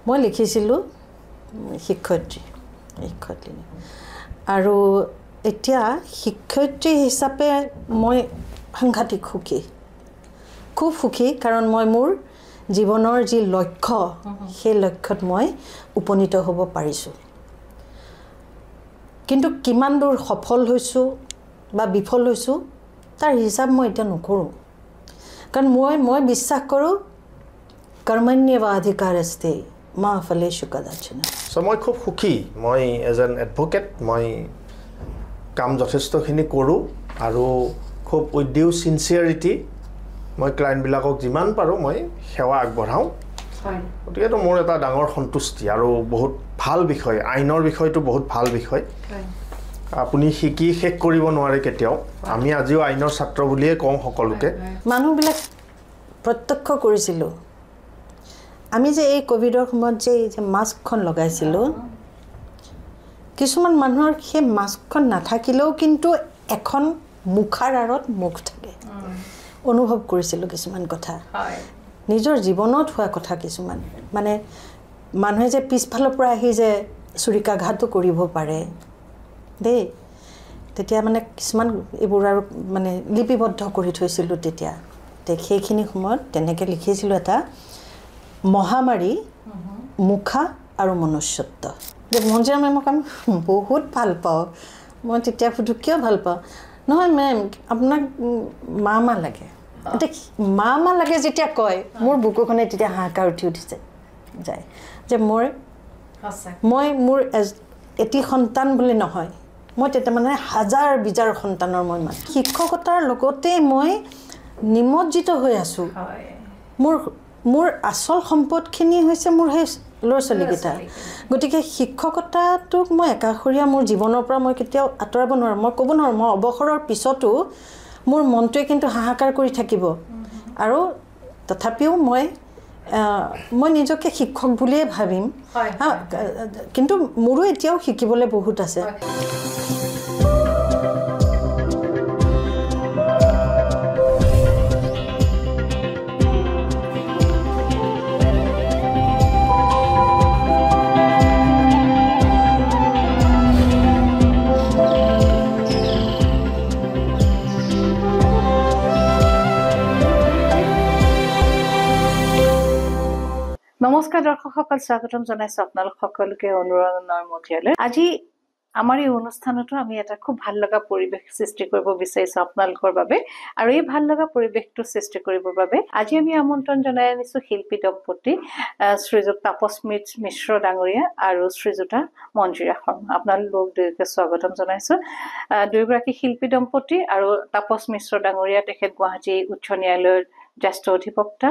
মই লিখিছিলোঁ শিক্ষয়িত্ৰী আৰু এতিয়া শিক্ষয়িত্ৰী হিচাপে মই সাংঘাতিক সুখী খুব সুখী কাৰণ মই মোৰ জীৱনৰ যি লক্ষ্য সেই লক্ষ্যত মই উপনীত হ'ব পাৰিছোঁ কিন্তু কিমান দূৰ সফল হৈছোঁ বা বিফল হৈছোঁ তাৰ হিচাপ মই এতিয়া নকৰোঁ কাৰণ মই বিশ্বাস কৰোঁ কৰ্মণ্যেৱাধিকাৰস্তে মা ফলেষু কদাচন সো মই খুব সুখী মই এজ এন এডভোকেট মই কাম যথেষ্টখিনি কৰোঁ আৰু খুব উইথ ডিউ চিনচিয়াৰিটি মই ক্লায়েণ্টবিলাকক যিমান পাৰোঁ মই সেৱা আগবঢ়াওঁ গতিকেতো মোৰ এটা ডাঙৰ সন্তুষ্টি আৰু বহুত ভাল বিষয় আইনৰ বিষয়টো বহুত ভাল বিষয় আপুনি শিকি শেষ কৰিব নোৱাৰে কেতিয়াও আমি আজিও আইনৰ ছাত্ৰ বুলিয়ে কওঁ সকলোকে মানুহবিলাক প্ৰত্যক্ষ কৰিছিলোঁ আমি যে এই কোভিডৰ সময়ত যে মাস্কখন লগাইছিলোঁ কিছুমান মানুহৰ সেই মাস্কখন নাথাকিলেও কিন্তু এখন মুখাৰ আঁৰত মুখ থাকে অনুভৱ কৰিছিলোঁ কিছুমান কথা নিজৰ জীৱনত হোৱা কথা কিছুমান মানে মানুহে যে পিছফালৰ পৰা আহি যে ছুৰিকাঘাতো কৰিব পাৰে দেই তেতিয়া মানে কিছুমান এইবোৰ আৰু মানে লিপিবদ্ধ কৰি থৈছিলোঁ তেতিয়া সেইখিনি সময়ত তেনেকৈ লিখিছিলোঁ এটা মহামাৰী মুখা আৰু মনুষ্যত্ব যে মঞ্জিৰা মেমক আমি বহুত ভাল পাওঁ মই তেতিয়া সুধো কিয় ভাল পাওঁ নহয় মেম আপোনাক মা লাগে এতিয়া মা লাগে যেতিয়া কয় মোৰ বুকুখনে তেতিয়া হাহাকাৰ উঠি উঠিছে যায় যে মই মোৰ এটি সন্তান বুলি নহয় মই তেতিয়া মানে হাজাৰ বিজাৰ সন্তানৰ মই মানে শিক্ষকতাৰ লগতে মই নিমজ্জিত হৈ আছোঁ মোৰ আচল সম্পদখিনি হৈছে মোৰ সেই ল'ৰা ছোৱালীকেইটা গতিকে শিক্ষকতাটোক মই একাষৰীয়া মোৰ জীৱনৰ পৰা মই কেতিয়াও আঁতৰাব নোৱাৰোঁ মই ক'ব নোৱাৰোঁ মই অৱসৰৰ পিছতো মোৰ মনটোৱে কিন্তু হাহাকাৰ কৰি থাকিব আৰু তথাপিও মই নিজকে শিক্ষক বুলিয়ে ভাবিম কিন্তু মোৰো এতিয়াও শিকিবলৈ বহুত আছে নমস্কাৰ দৰ্শকসকল স্বাগতম জনাইছো আপোনালোক সকলোকে অনুৰণনৰ মজিয়ালৈ আজি আমাৰ এই অনুষ্ঠানতো আমি এটা খুব ভাল লগা পৰিৱেশ সৃষ্টি কৰিব বিচাৰিছো আপোনালোকৰ বাবে আৰু এই ভাল লগা পৰিৱেশটো সৃষ্টি কৰিবৰ বাবে আজি আমি আমন্ত্ৰণ জনাই আনিছো শিল্পী দম্পতি শ্ৰীযুত তাপস মিশ্ৰ ডাঙৰীয়া আৰু শ্ৰীযুতা মঞ্জিৰা শৰ্মা আপোনালোক দুয়োকে স্বাগতম জনাইছো দুয়োগৰাকী শিল্পী দম্পতি আৰু তাপস মিশ্ৰ ডাঙৰীয়া তেখেত গুৱাহাটী উচ্চ ন্যায়ালয়ৰ জ্যেষ্ঠ অধিবক্তা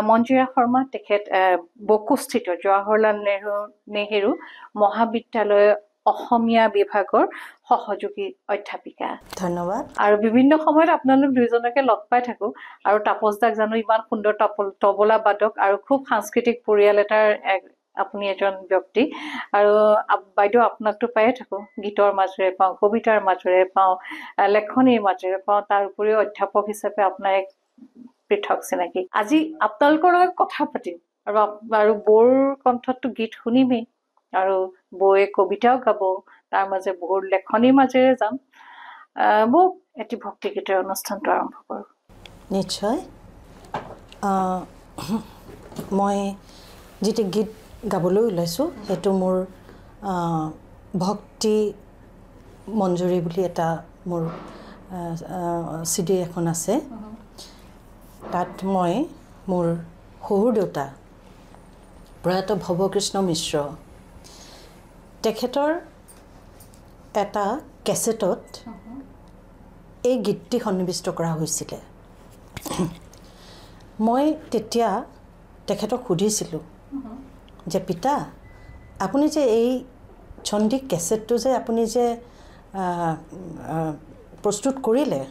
মঞ্জিৰা শৰ্মা তেখেত বকুস্থিত জৱাহৰলাল নেহেৰু মহাবিদ্যালয় অসমীয়া বিভাগৰ সহযোগী অধ্যাপিকা ধন্যবাদ আৰু বিভিন্ন সময়ত আপোনালোক দুইজনকে লগ পাই থাকো আৰু তাপস দাক জানো ইমান সুন্দৰ তবলা বাদক আৰু খুব সাংস্কৃতিক পৰিয়াল এটাৰ আপুনি এজন ব্যক্তি আৰু বাইদেউ আপোনাকতো পায়ে থাকো গীতৰ মাজেৰে পাওঁ কবিতাৰ মাজেৰে পাওঁ লেখনিৰ মাজেৰে পাওঁ তাৰ উপৰিও অধ্যাপক হিচাপে আপোনাৰ এক পৃথক চিনাকি আজি আপোনালোকৰ লগত কথা পাতিম আৰু বৌৰ কণ্ঠতটো গীত শুনিমেই আৰু বৌয়ে কবিতাও গাব তাৰ মাজে বৌৰ লেখনিৰ মাজেৰে যাম বৌ এটি ভক্তি গীতৰ অনুষ্ঠানটো আৰম্ভ কৰোঁ নিশ্চয় মই যিটো গীত গাবলৈ ওলাইছোঁ সেইটো মোৰ ভক্তি মঞ্জুৰী বুলি এটা মোৰ CD এখন আছে তাত মই মোৰ শহুৰ দেউতা প্ৰয়াত ভৱকৃষ্ণ মিশ্ৰ তেখেতৰ এটা কেছেটত এই গীতটি সন্নিৱিষ্ট কৰা হৈছিলে মই তেতিয়া তেখেতক সুধিছিলোঁ যে পিতা আপুনি যে এই চণ্ডী কেছেটটো যে আপুনি যে প্ৰস্তুত কৰিলে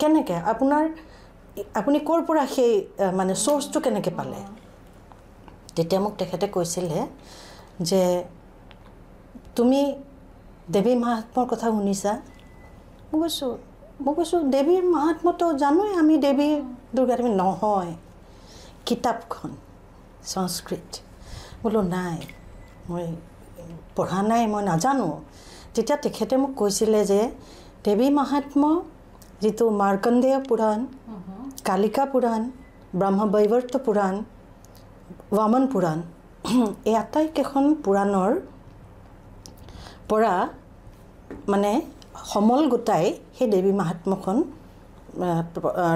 কেনেকৈ আপুনি ক'ৰ পৰা সেই মানে চ'ৰ্চটো কেনেকৈ পালে তেতিয়া মোক তেখেতে কৈছিলে যে তুমি দেৱী মাহাত্ম্যৰ কথা শুনিছা মই কৈছোঁ দেৱীৰ মাহাত্ম্যটো জানোৱেই আমি দেৱী দুৰ্গা দেৱী নহয় কিতাপখন সংস্কৃত বোলো নাই মই পঢ়া নাই মই নাজানো তেতিয়া তেখেতে মোক কৈছিলে যে দেৱী মাহাত্ম্য যিটো মাৰ্কণ্ডেয় পুৰাণ কালিকা পুৰাণ ব্ৰহ্মবৈৱৰ্ত পুৰাণ বামন পুৰাণ এই আটাইকেইখন পুৰাণৰ পৰা মানে সমল গোটাই সেই দেৱী মাহাত্ম্যখন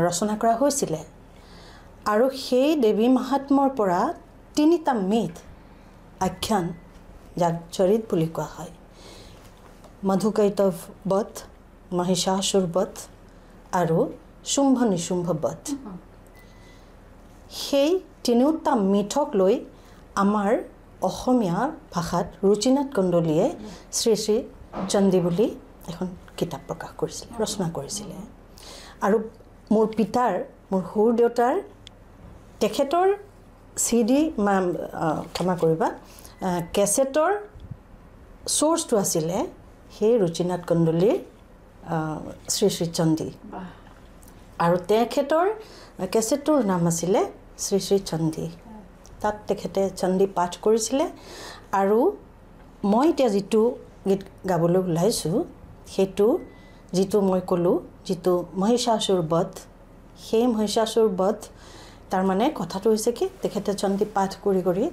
ৰচনা কৰা হৈছিলে আৰু সেই দেৱী মাহাত্ম্যৰ পৰা 3টা মিথ আখ্যান যাক চৰিত বুলি কোৱা হয় মধুকৈতৱ বধ মহিষাসুৰ বধ আৰু শুম্ভ নিশুম্ভ বধ সেই 3টা মিথক লৈ আমাৰ অসমীয়া ভাষাত ৰুচিনাথ কণ্ডলীয়ে শ্ৰী শ্ৰী চণ্ডী বুলি এখন কিতাপ প্ৰকাশ কৰিছিলে ৰচনা কৰিছিলে আৰু মোৰ পিতাৰ মোৰ সৰু দেউতাৰ তেখেতৰ CD ক্ষমা কৰিবা কেছেটৰ সোৰ্সটো আছিলে সেই ৰুচিনাথ কণ্ডলীৰ শ্ৰী শ্ৰী চণ্ডী আৰু তেখেতৰ কেছেটৰ নাম আছিলে শ্ৰী শ্ৰী চণ্ডী তাত তেখেতে চণ্ডী পাঠ কৰিছিলে আৰু মই এতিয়া যিটো গীত গাবলৈ ওলাইছোঁ সেইটো যিটো মই ক'লোঁ যিটো মহিষাসুৰ বধ সেই মহিষাসুৰ বধ তাৰ মানে কথাটো হৈছে কি তেখেতে চণ্ডী পাঠ কৰি কৰি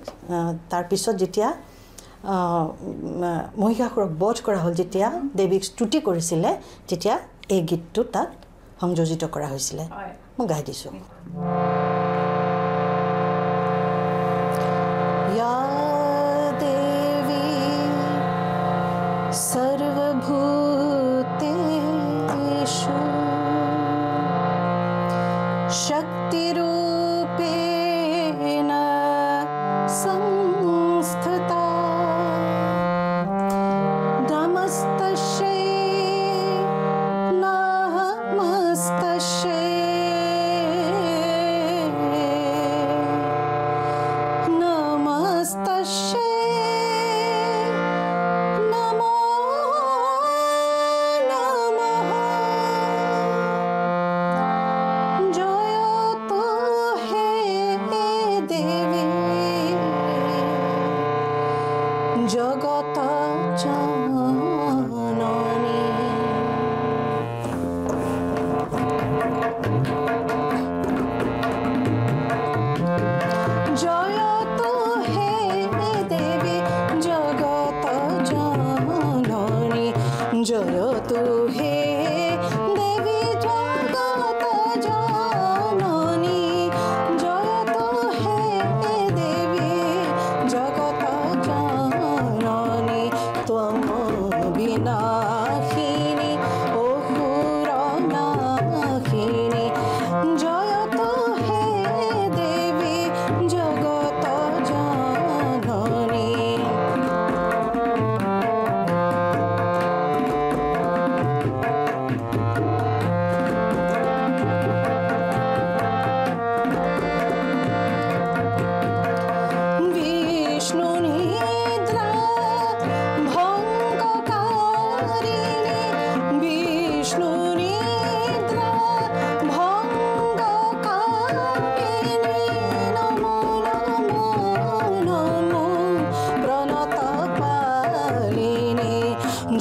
তাৰ পিছত যেতিয়া মহিষাসুৰক বধ কৰা হ'ল যেতিয়া দেৱীক স্তুতি কৰিছিলে তেতিয়া এই গীতটো তাত সংযোজিত কৰা হৈছিলে মই গাই দিছোঁ या देवी सर्वभूतेषु शक्तिरूपेण संस्थिता नमस्तस्यै नमस्तस्यै नमो नमः जयतु हे देवी जगत जननी जयतु हे देवी जगत जननी जयतु हे देवी जगत जननी जयतु हे देवी जगत जननी त्वं विनाशिनी अहुरनाशिनी जयतु हे देवी जगत जननी विष्णु निद्रा भंगकारिणी विष्णु निद्रा भंगकारिणी नमो नमो नमो प्रणतपालिनी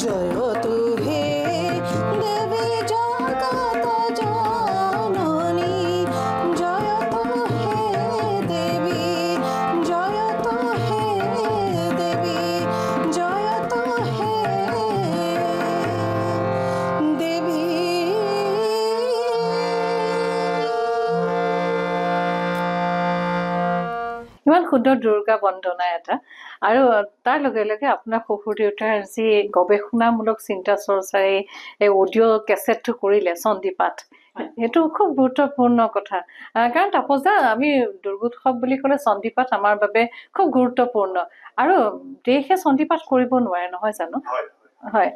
जयतु हे देवी जगत जननी जयतु हे देवी जयतु हे देवी जयतु हे देवी ইমান সুন্দৰ দুৰ্গা বন্দনা এটা আৰু তাৰ লগে লগে আপোনাৰ শহুৰ দেউতাৰ যি গৱেষণামূলক চিন্তা চৰ্চাই এই অডিঅ' কেছেটটো কৰিলে চণ্ডী পাঠ এইটো খুব গুৰুত্বপূৰ্ণ কথা কাৰণ তাপসদা আমি দুৰ্গোৎসৱ বুলি ক'লে চণ্ডী পাঠ আমাৰ বাবে খুব গুৰুত্বপূৰ্ণ আৰু দেশে চণ্ডী পাঠ কৰিব নোৱাৰে নহয় জানো হয়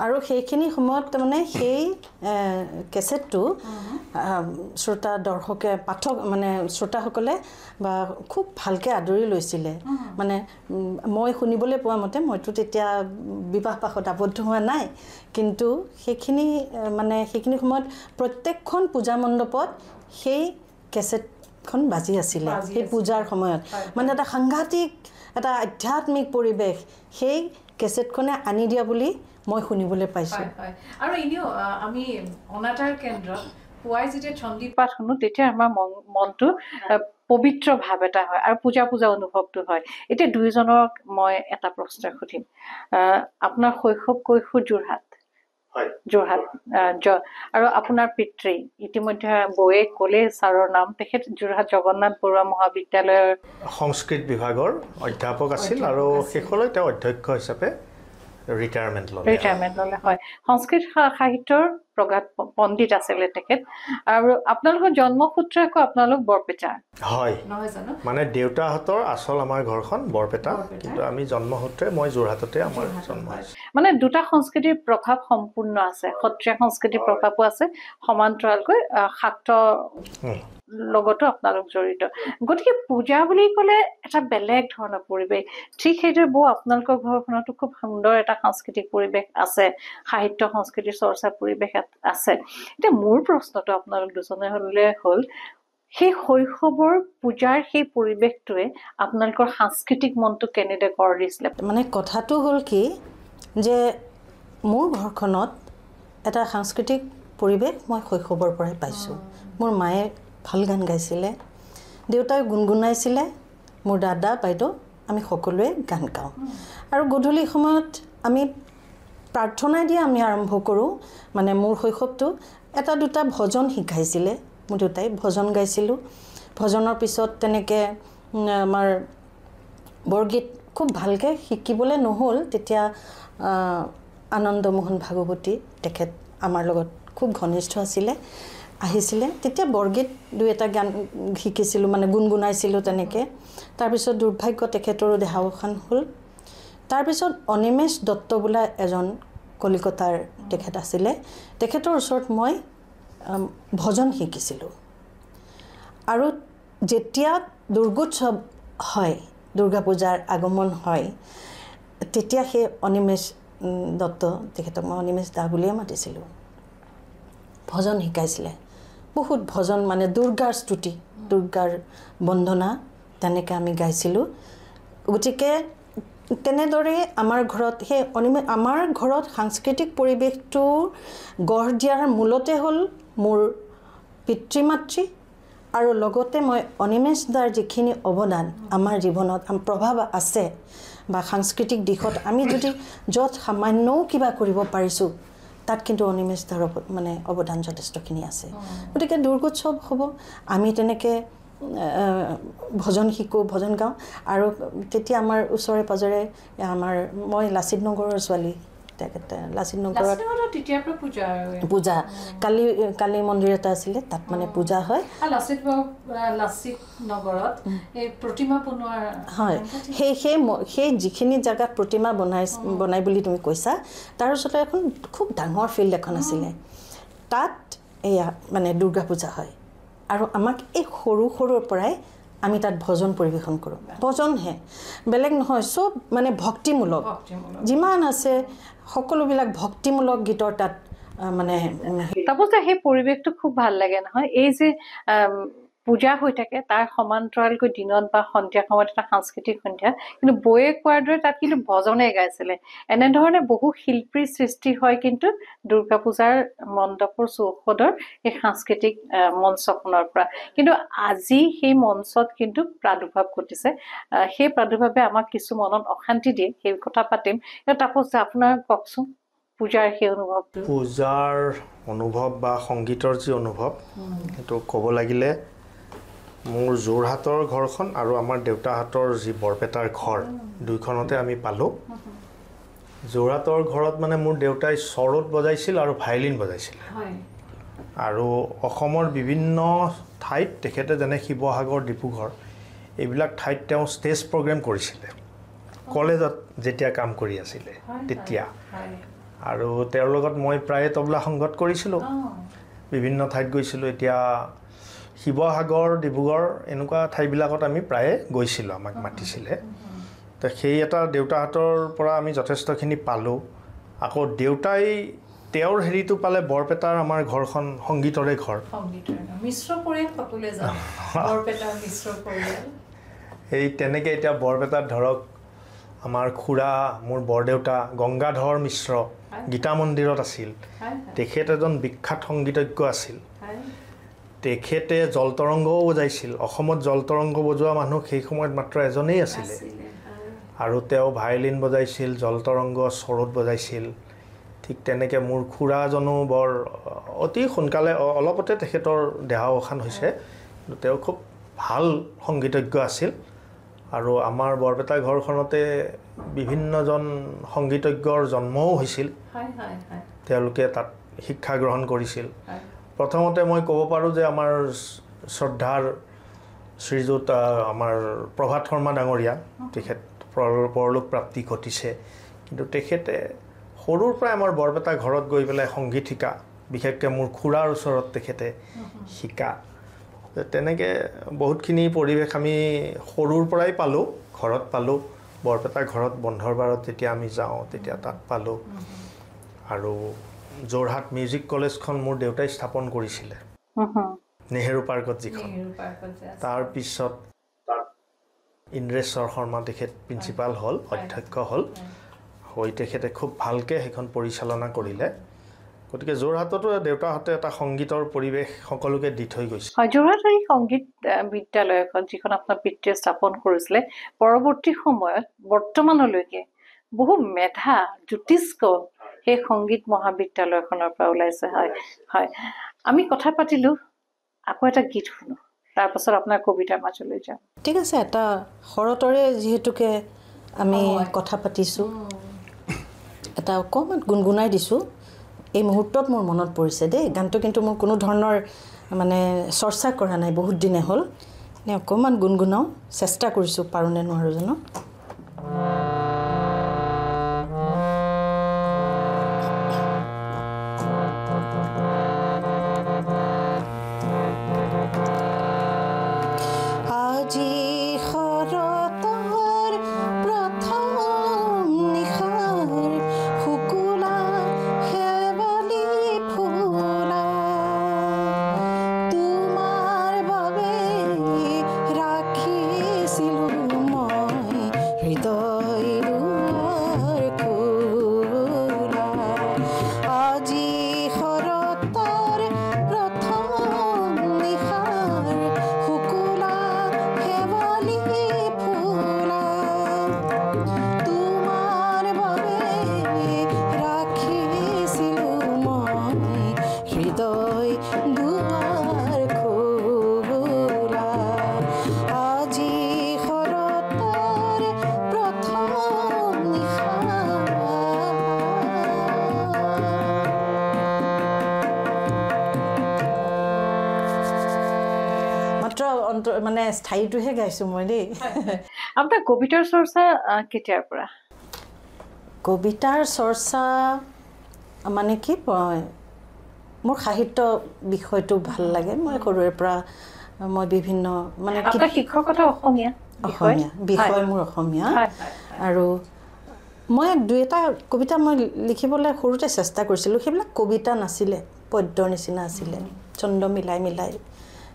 আৰু সেইখিনি সময়ত তাৰমানে সেই কেছেটটো শ্ৰোতা দৰ্শকে পাঠক মানে শ্ৰোতাসকলে বা খুব ভালকৈ আদৰি লৈছিলে মানে মই শুনিবলৈ পোৱা মতে মইতো তেতিয়া বিবাহ পাশত আবদ্ধ হোৱা নাই কিন্তু সেইখিনি সময়ত প্ৰত্যেকখন পূজা মণ্ডপত সেই কেছেট কেছেটখন বাজি আছিলে সেই পূজাৰ সময়ত মানে এটা সাংঘাতিক এটা আধ্যাত্মিক পৰিৱেশ সেই কেছেটখনে আনি দিয়া বুলি মই শুনিবলৈ পাইছোঁ আৰু এনেও আমি অনাতাঁৰ কেন্দ্ৰত পুৱাই যেতিয়া চণ্ডী পাঠ শুনো তেতিয়া আমাৰ মনটো পবিত্ৰ ভাৱ এটা হয় আৰু পূজা অনুভৱটো হয় এতিয়া দুইজনক মই এটা প্ৰশ্ন সুধিম আপোনাৰ শৈশৱ কৈশোৰ যোৰহাট আৰু আপোনাৰ পিতৃ ইতিমধ্যে বৌয়ে ক'লে ছাৰৰ নাম তেখেত যোৰহাট জগন্নাথ বৰুৱা মহাবিদ্যালয়ৰ সংস্কৃত বিভাগৰ অধ্যাপক আছিল আৰু শেষলৈ তেওঁ অধ্যক্ষ হিচাপে ৰিটায়াৰমেণ্ট ল'লে হয় সংস্কৃত সাহিত্যৰ প্ৰগাত পণ্ডিত আছিলে তেখেত আৰু আপোনালোকৰ জন্মসূত্ৰে আকৌ আপোনালোক বৰপেটা হয় মানে দেউতাহঁতৰ আচল আমাৰ ঘৰখন বৰপেটা কিন্তু আমি জন্মসূত্ৰে মই যোৰহাটতে আমাৰ জন্ম হৈছে মানে দুটা সংস্কৃতিৰ প্ৰভাৱ সম্পূৰ্ণ আছে সত্ৰীয়া সংস্কৃতিৰ প্ৰভাৱো আছে সমান্তৰালকৈ শাক্ত লগতো আপোনালোক জড়িত গতিকে পূজা বুলি ক'লে এটা বেলেগ ধৰণৰ পৰিৱেশ ঠিক সেইদৰে বৌ আপোনালোকৰ ঘৰখনতো খুব সুন্দৰ এটা সাংস্কৃতিক পৰিৱেশ আছে সাহিত্য সংস্কৃতিৰ চৰ্চা পৰিৱেশ আছে এতিয়া মোৰ প্ৰশ্নটো আপোনালোক দুজনে হ'ল সেই শৈশৱৰ পূজাৰ সেই পৰিৱেশটোৱে আপোনালোকৰ সাংস্কৃতিক মনটো কেনেদৰে গঢ় দিছিলে মানে কথাটো হ'ল কি যে মোৰ ঘৰখনত এটা সাংস্কৃতিক পৰিৱেশ মই শৈশৱৰ পৰাই পাইছোঁ মোৰ মায়ে ভাল গান গাইছিলে দেউতাই গুণগুণাইছিলে মোৰ দাদা বাইদেউ আমি সকলোৱে গান গাওঁ আৰু গধূলি সময়ত আমি প্ৰাৰ্থনা দিয়ে আমি আৰম্ভ কৰোঁ মানে মোৰ শৈশৱটো এটা দুটা ভজন শিকাইছিলে মোৰ দেউতাই ভজন গাইছিলোঁ ভজনৰ পিছত তেনেকৈ আমাৰ বৰগীত খুব ভালকৈ শিকিবলৈ নহ'ল তেতিয়া আনন্দমোহন ভাগৱতী তেখেত আমাৰ লগত খুব ঘনিষ্ঠ আছিলে আহিছিলে তেতিয়া বৰগীত দুই এটা গান শিকিছিলোঁ মানে গুণগুণাইছিলোঁ তেনেকৈ তাৰপিছত দুৰ্ভাগ্য তেখেতৰো দেহাৱসান হ'ল তাৰপিছত অনিমেষ দত্ত বোলা এজন কলিকতাৰ তেখেত আছিলে তেখেতৰ ওচৰত মই ভজন শিকিছিলোঁ আৰু যেতিয়া দুৰ্গোৎসৱ হয় দুৰ্গা পূজাৰ আগমন হয় তেতিয়া সেই অনিমেষ দত্ত তেখেতক মই অনিমেষ দা বুলিয়ে মাতিছিলোঁ ভজন শিকাইছিলে বহুত ভজন মানে দুৰ্গাৰ স্তুতি দুৰ্গাৰ বন্দনা তেনেকৈ আমি গাইছিলোঁ গতিকে তেনেদৰে আমাৰ ঘৰত সেই আমাৰ ঘৰত সাংস্কৃতিক পৰিৱেশটো গঢ় দিয়াৰ মূলতে হ'ল মোৰ পিতৃ মাতৃ আৰু লগতে মই অনিমেষ দাৰ যিখিনি অৱদান আমাৰ জীৱনত প্ৰভাৱ আছে বা সাংস্কৃতিক দিশত আমি যদি য'ত সামান্যও কিবা কৰিব পাৰিছোঁ তাত কিন্তু অনিমেষ দাৰ মানে অৱদান যথেষ্টখিনি আছে গতিকে দুৰ্গোৎসৱ হ'ব আমি তেনেকৈ ভজন শিকোঁ ভজন গাওঁ আৰু তেতিয়া আমাৰ ওচৰে পাজৰে আমাৰ মই লাচিত নগৰৰ ছোৱালী তেখেতে লাচিত নগৰত পূজা কালী মন্দিৰ এটা আছিলে তাত মানে পূজা হয় হয় সেই যিখিনি জেগাত প্ৰতিমা বনাই বুলি তুমি কৈছা তাৰ ওচৰতে এখন খুব ডাঙৰ ফিল্ড এখন আছিলে তাত এয়া মানে দুৰ্গা পূজা হয় আৰু আমাক এই সৰুৰ পৰাই আমি তাত ভজন পৰিৱেশন কৰোঁ ভজনহে বেলেগ নহয় চব মানে ভক্তিমূলক যিমান আছে সকলোবিলাক ভক্তিমূলক গীতৰ তাত মানে তাৰপিছত সেই পৰিৱেশটো খুব ভাল লাগে নহয় এই যে পূজা হৈ থাকে তাৰ সমান্তৰালকৈ দিনত বা সন্ধিয়া সময়ত এটা সাংস্কৃতিক সন্ধ্যা কিন্তু বৌয়ে কোৱাৰ দৰে তাত কিন্তু ভজনে গাইছিলে এনেধৰণে বহু শিল্পীৰ সৃষ্টি হয় কিন্তু দুৰ্গা পূজাৰ মণ্ডপৰ চৌহদৰ এই সাংস্কৃতিক মঞ্চখনৰ পৰা কিন্তু আজি সেই মঞ্চত কিন্তু প্ৰাদুৰ্ভাৱ ঘটিছে সেই প্ৰাদুৰ্ভাৱে আমাক কিছু মনত অশান্তি দিয়ে সেই কথা পাতিম তাৰপিছত আপোনাৰ কওকচোন পূজাৰ সেই অনুভৱটো পূজাৰ অনুভৱ বা সংগীতৰ যি অনুভৱ সেইটো ক'ব লাগিলে মোৰ যোৰহাটৰ ঘৰখন আৰু আমাৰ দেউতাহঁতৰ যি বৰপেটাৰ ঘৰ দুইখনতে আমি পালোঁ যোৰহাটৰ ঘৰত মানে মোৰ দেউতাই চৰত বজাইছিল আৰু ভায়লিন বজাইছিল আৰু অসমৰ বিভিন্ন ঠাইত তেখেতে যেনে শিৱসাগৰ ডিব্ৰুগড় এইবিলাক ঠাইত তেওঁ ষ্টেজ প্ৰগ্ৰেম কৰিছিলে কলেজত যেতিয়া কাম কৰি আছিলে তেতিয়া আৰু তেওঁৰ লগত মই প্ৰায়ে তবলা সংগত কৰিছিলোঁ বিভিন্ন ঠাইত গৈছিলোঁ এতিয়া শিৱসাগৰ ডিব্ৰুগড় এনেকুৱা ঠাইবিলাকত আমি প্ৰায়ে গৈছিলোঁ আমাক মাতিছিলে তো সেই এটা দেউতাহঁতৰ পৰা আমি যথেষ্টখিনি পালোঁ আকৌ দেউতাই তেওঁৰ হেৰিটো পালে বৰপেটাৰ আমাৰ ঘৰখন সংগীতৰে ঘৰ মিশ্ৰ পৰিয়াল সকলোৱে জানে বৰপেটাৰ মিশ্ৰ পৰিয়াল এই তেনেকৈ এতিয়া বৰপেটাত ধৰক আমাৰ খুৰা মোৰ বৰদেউতা গংগাধৰ মিশ্ৰ গীতা মন্দিৰত আছিল তেখেত এজন বিখ্যাত সংগীতজ্ঞ আছিল তেখেতে জলতৰংগও বজাইছিল অসমত জলতৰংগ বজোৱা মানুহ সেই সময়ত মাত্ৰ এজনেই আছিলে আৰু তেওঁ ভায়লিন বজাইছিল জলতৰংগ চৰোদ বজাইছিল ঠিক তেনেকৈ মোৰ খুৰাজনো বৰ অতি সোনকালে অলপতে তেখেতৰ দেহাৱসান হৈছে কিন্তু তেওঁ খুব ভাল সংগীতজ্ঞ আছিল আৰু আমাৰ বৰপেটা ঘৰখনতে বিভিন্নজন সংগীতজ্ঞৰ জন্মও হৈছিল তেওঁলোকে তাত শিক্ষা গ্ৰহণ কৰিছিল প্ৰথমতে মই ক'ব পাৰোঁ যে আমাৰ শ্ৰদ্ধাৰ শ্ৰীযুত আমাৰ প্ৰভাত শৰ্মা ডাঙৰীয়া তেখেত পৰলোক প্ৰাপ্তি ঘটিছে কিন্তু তেখেতে সৰুৰ পৰাই আমাৰ বৰপেটা ঘৰত গৈ পেলাই সংগীত শিকা বিশেষকৈ মোৰ খুৰাৰ ওচৰত তেখেতে শিকা তেনেকৈ বহুতখিনি পৰিৱেশ আমি সৰুৰ পৰাই পালোঁ ঘৰত পালোঁ বৰপেটা ঘৰত বন্ধৰ বাৰত যেতিয়া আমি যাওঁ তেতিয়া তাত পালোঁ আৰু যোৰহাট মিউজিক কলেজখন মোৰ দেউতাই স্থাপন কৰিছিলে নেহেৰু পাৰ্কত যিখন তাৰপিছত ইন্দ্ৰেশ্বৰ শৰ্মা তেখেত প্ৰিন্সিপাল হ'ল অধ্যক্ষ হ'ল হৈ তেখেতে খুব ভালকৈ সেইখন পৰিচালনা কৰিলে গতিকে যোৰহাটতো দেউতাহঁতে এটা সংগীতৰ পৰিৱেশ সকলোকে দি থৈ গৈছে যোৰহাটৰ এই সংগীত বিদ্যালয়খন যিখন আপোনাৰ পিতৃয়ে স্থাপন কৰিছিলে পৰৱৰ্তী সময়ত বৰ্তমানলৈকে বহু মেধা জ্যোতিষ্ক সেই সংগীত মহাবিদ্যালয়খনৰ পৰা ওলাইছে হয় হয় আমি কথা পাতিলোঁ আকৌ এটা গীত শুনো তাৰপাছত আপোনাৰ কবিতাৰ মাজলৈ যাম ঠিক আছে এটা শৰতৰে যিহেতুকে আমি কথা পাতিছোঁ এটা অকণমান গুণগুণাই দিছোঁ এই মুহূৰ্তত মোৰ মনত পৰিছে দেই গানটো কিন্তু মোৰ কোনো ধৰণৰ মানে চৰ্চা কৰা নাই বহুত দিনে হ'ল এনে অকণমান গুণগুণাওঁ চেষ্টা কৰিছোঁ পাৰোঁনে নোৱাৰোঁ জানো মানে স্থায়ীটোহে গাইছোঁ মই দেই আপোনাৰ কবিতাৰ চৰ্চা কেতিয়াৰ পৰা কবিতাৰ চৰ্চা মানে কি মোৰ সাহিত্য বিষয়টো ভাল লাগে মই সৰুৰে পৰা মই বিভিন্ন মানে শিক্ষকতা অসমীয়া বিষয় মোৰ অসমীয়া আৰু মই দুই এটা কবিতা মই লিখিবলৈ সৰুতে চেষ্টা কৰিছিলোঁ সেইবিলাক কবিতা নাছিলে পদ্যৰ নিচিনা আছিলে ছন্দ মিলাই মিলাই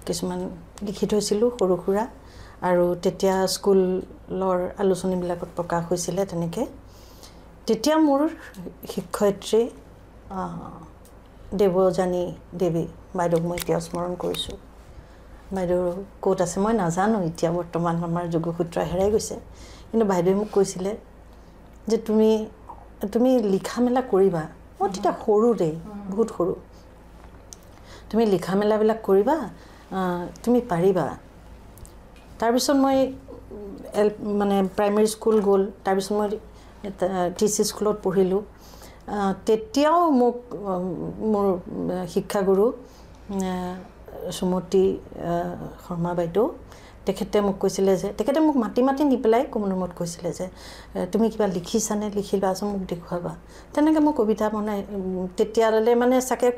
কিছুমান লিখি থৈছিলোঁ সৰু সুৰা আৰু তেতিয়া স্কুলৰ আলোচনীবিলাকত প্ৰকাশ হৈছিলে তেনেকৈ তেতিয়া মোৰ শিক্ষয়িত্ৰী দেৱযানী দেৱী বাইদেউক মই এতিয়া স্মৰণ কৰিছোঁ বাইদেউ ক'ত আছে মই নাজানো এতিয়া বৰ্তমান আমাৰ যোগসূত্ৰ হেৰাই গৈছে কিন্তু বাইদেৱে মোক কৈছিলে যে তুমি লিখা মেলা কৰিবা মই তেতিয়া সৰু দেই বহুত সৰু তুমি লিখা মেলাবিলাক কৰিবা তুমি পাৰিবা তাৰপিছত মই মানে প্ৰাইমেৰী স্কুল গ'ল তাৰপিছত মই TC স্কুলত পঢ়িলোঁ তেতিয়াও মোক মোৰ শিক্ষাগুৰু সুমতি শৰ্মা বাইদেউ তেখেতে মোক কৈছিলে যে তেখেতে মোক মাতি নি পেলাই কোনো ৰুমত কৈছিলে যে তুমি কিবা লিখিছানে লিখিবা আছে মোক দেখুৱাবা তেনেকৈ মই কবিতা বনাই তেতিয়ালৈ মানে চাগে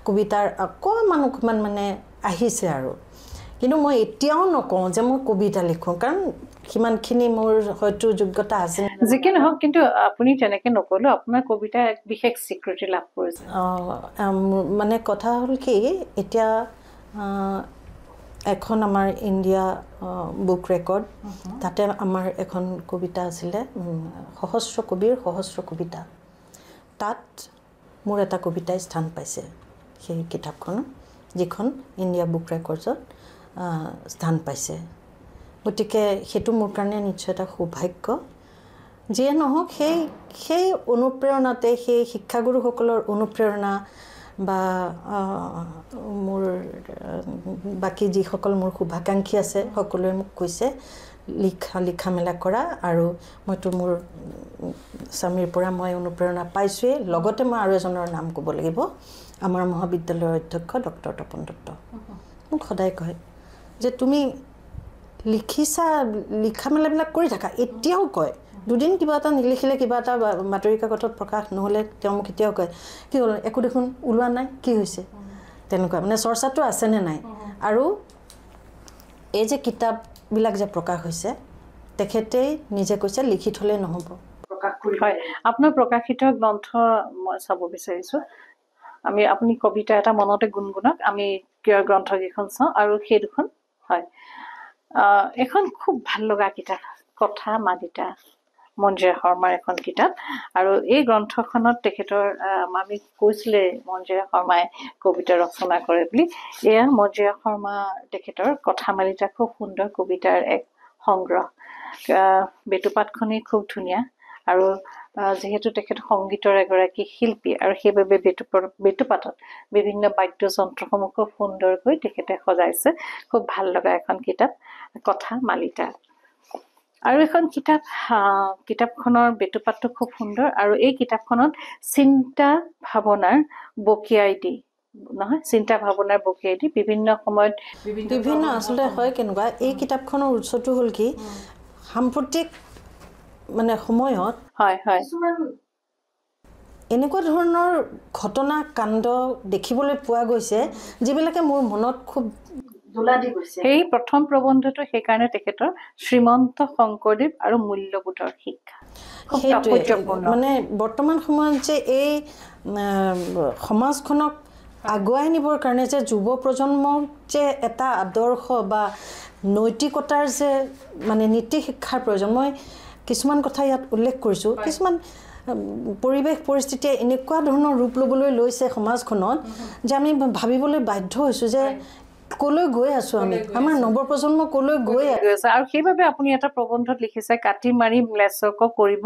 কবিতাৰ অকণমান মানে আহিছে আৰু কিন্তু মই এতিয়াও নকওঁ যে মই কবিতা লিখোঁ কাৰণ সিমানখিনি মোৰ হয়তো যোগ্যতা আছে যিকি নহওক কিন্তু আপুনি তেনেকৈ নক'লেও আপোনাৰ কবিতা এক বিশেষ স্বীকৃতি লাভ কৰিছে মানে কথা হ'ল কি এতিয়া এখন আমাৰ ইণ্ডিয়া বুক ৰেকৰ্ড তাতে আমাৰ এখন কবিতা আছিলে সহস্ৰ কবিৰ সহস্ৰ কবিতা তাত মোৰ এটা কবিতাই স্থান পাইছে সেই কিতাপখন যিখন ইণ্ডিয়া বুক ৰেকৰ্ডছত স্থান পাইছে গতিকে সেইটো মোৰ কাৰণে নিশ্চয় এটা সৌভাগ্য যিয়ে নহওক সেই অনুপ্ৰেৰণাতে সেই শিক্ষাগুৰুসকলৰ অনুপ্ৰেৰণা বা মোৰ বাকী যিসকল মোৰ শুভাকাংক্ষী আছে সকলোৱে মোক কৈছে লিখা মেলা কৰা আৰু মইতো মোৰ স্বামীৰ পৰা মই অনুপ্ৰেৰণা পাইছোঁৱেই লগতে মই আৰু এজনৰ নাম ক'ব লাগিব আমাৰ মহাবিদ্যালয়ৰ অধ্যক্ষ ডক্টৰ তপন দত্ত মোক সদায় কয় যে তুমি লিখা মেলাবিলাক কৰি থাকা এতিয়াও কয় দুদিন কিবা এটা নিলিখিলে কিবা এটা বাতৰি কাকতত প্ৰকাশ নহ'লে তেওঁ মোক এতিয়াও কয় কি হ'ল একো দেখোন ওলোৱা নাই কি হৈছে তেনেকুৱা মানে চৰ্চাটো আছেনে নাই আৰু এই যে কিতাপবিলাক যে প্ৰকাশ হৈছে তেখেতেই নিজে কৈছে লিখি থ'লে নহ'ব প্ৰকাশ কৰি হয় আপোনাৰ প্ৰকাশিত গ্ৰন্থ মই চাব বিচাৰিছোঁ আপুনি কবিতা এটা মনতে গুণগুণক আমি গ্ৰন্থকেইখন চাওঁ আৰু সেই দুখন হয় এখন খুব ভাল লগা কিতাপ কথা মালিতা মঞ্জুৰা শৰ্মাৰ এখন কিতাপ আৰু এই গ্ৰন্থখনত তেখেতৰ আমি কৈছিলে মঞ্জুৰা শৰ্মাই কবিতা ৰচনা কৰে বুলি এয়া মঞ্জুৰা শৰ্মা তেখেতৰ কথা মালিতা খুব সুন্দৰ কবিতাৰ এক সংগ্ৰহ বেটুপাতখনেই খুব ধুনীয়া আৰু যেহেতু তেখেত সংগীতৰ এগৰাকী শিল্পী আৰু সেইবাবে বেটুপাতত বিভিন্ন বাদ্যযন্ত্ৰসমূহ খুব সুন্দৰকৈ তেখেতে সজাইছে খুব ভাল লগা এখন কিতাপ কথা মালিতা আৰু এখন কিতাপখনৰ বেটুপাতটো খুব সুন্দৰ আৰু এই কিতাপখনত চিন্তা ভাৱনাৰ বকিয়াই দি বিভিন্ন সময়ত বিভিন্ন আচলতে হয় কেনেকুৱা এই কিতাপখনৰ উৎসটো হ'ল কি সাম্প্ৰতিক মানে সময়ত হয় এনেকুৱা ধৰণৰ ঘটনা কাণ্ড দেখিবলৈ পোৱা গৈছে যিবিলাকে মোৰ মনত খুব দোলা দি গৈছে সেই প্ৰথম প্ৰবন্ধটো সেইকাৰণে তেখেতৰ শ্ৰীমন্ত শংকৰদেৱ আৰু মূল্যবোধৰ শিক্ষা মানে বৰ্তমান সময়ত যে এই সমাজখনক আগুৱাই নিবৰ কাৰণে যে যুৱ প্ৰজন্মক যে এটা আদৰ্শ বা নৈতিকতাৰ যে মানে নীতি শিক্ষাৰ প্ৰয়োজন মই কিছুমান কথা ইয়াত উল্লেখ কৰিছোঁ কিছুমান পৰিৱেশ পৰিস্থিতিয়ে এনেকুৱা ধৰণৰ ৰূপ ল'বলৈ লৈছে সমাজখনত যে আমি ভাবিবলৈ বাধ্য হৈছোঁ যে কলৈ গৈ আছোঁ আমি আমাৰ নৱপ্ৰজন্ম কলৈ গৈ আছে আৰু সেইবাবে আপুনি এটা প্ৰবন্ধত লিখিছে কাটি মাৰি ম্লেচ্ছক কৰিব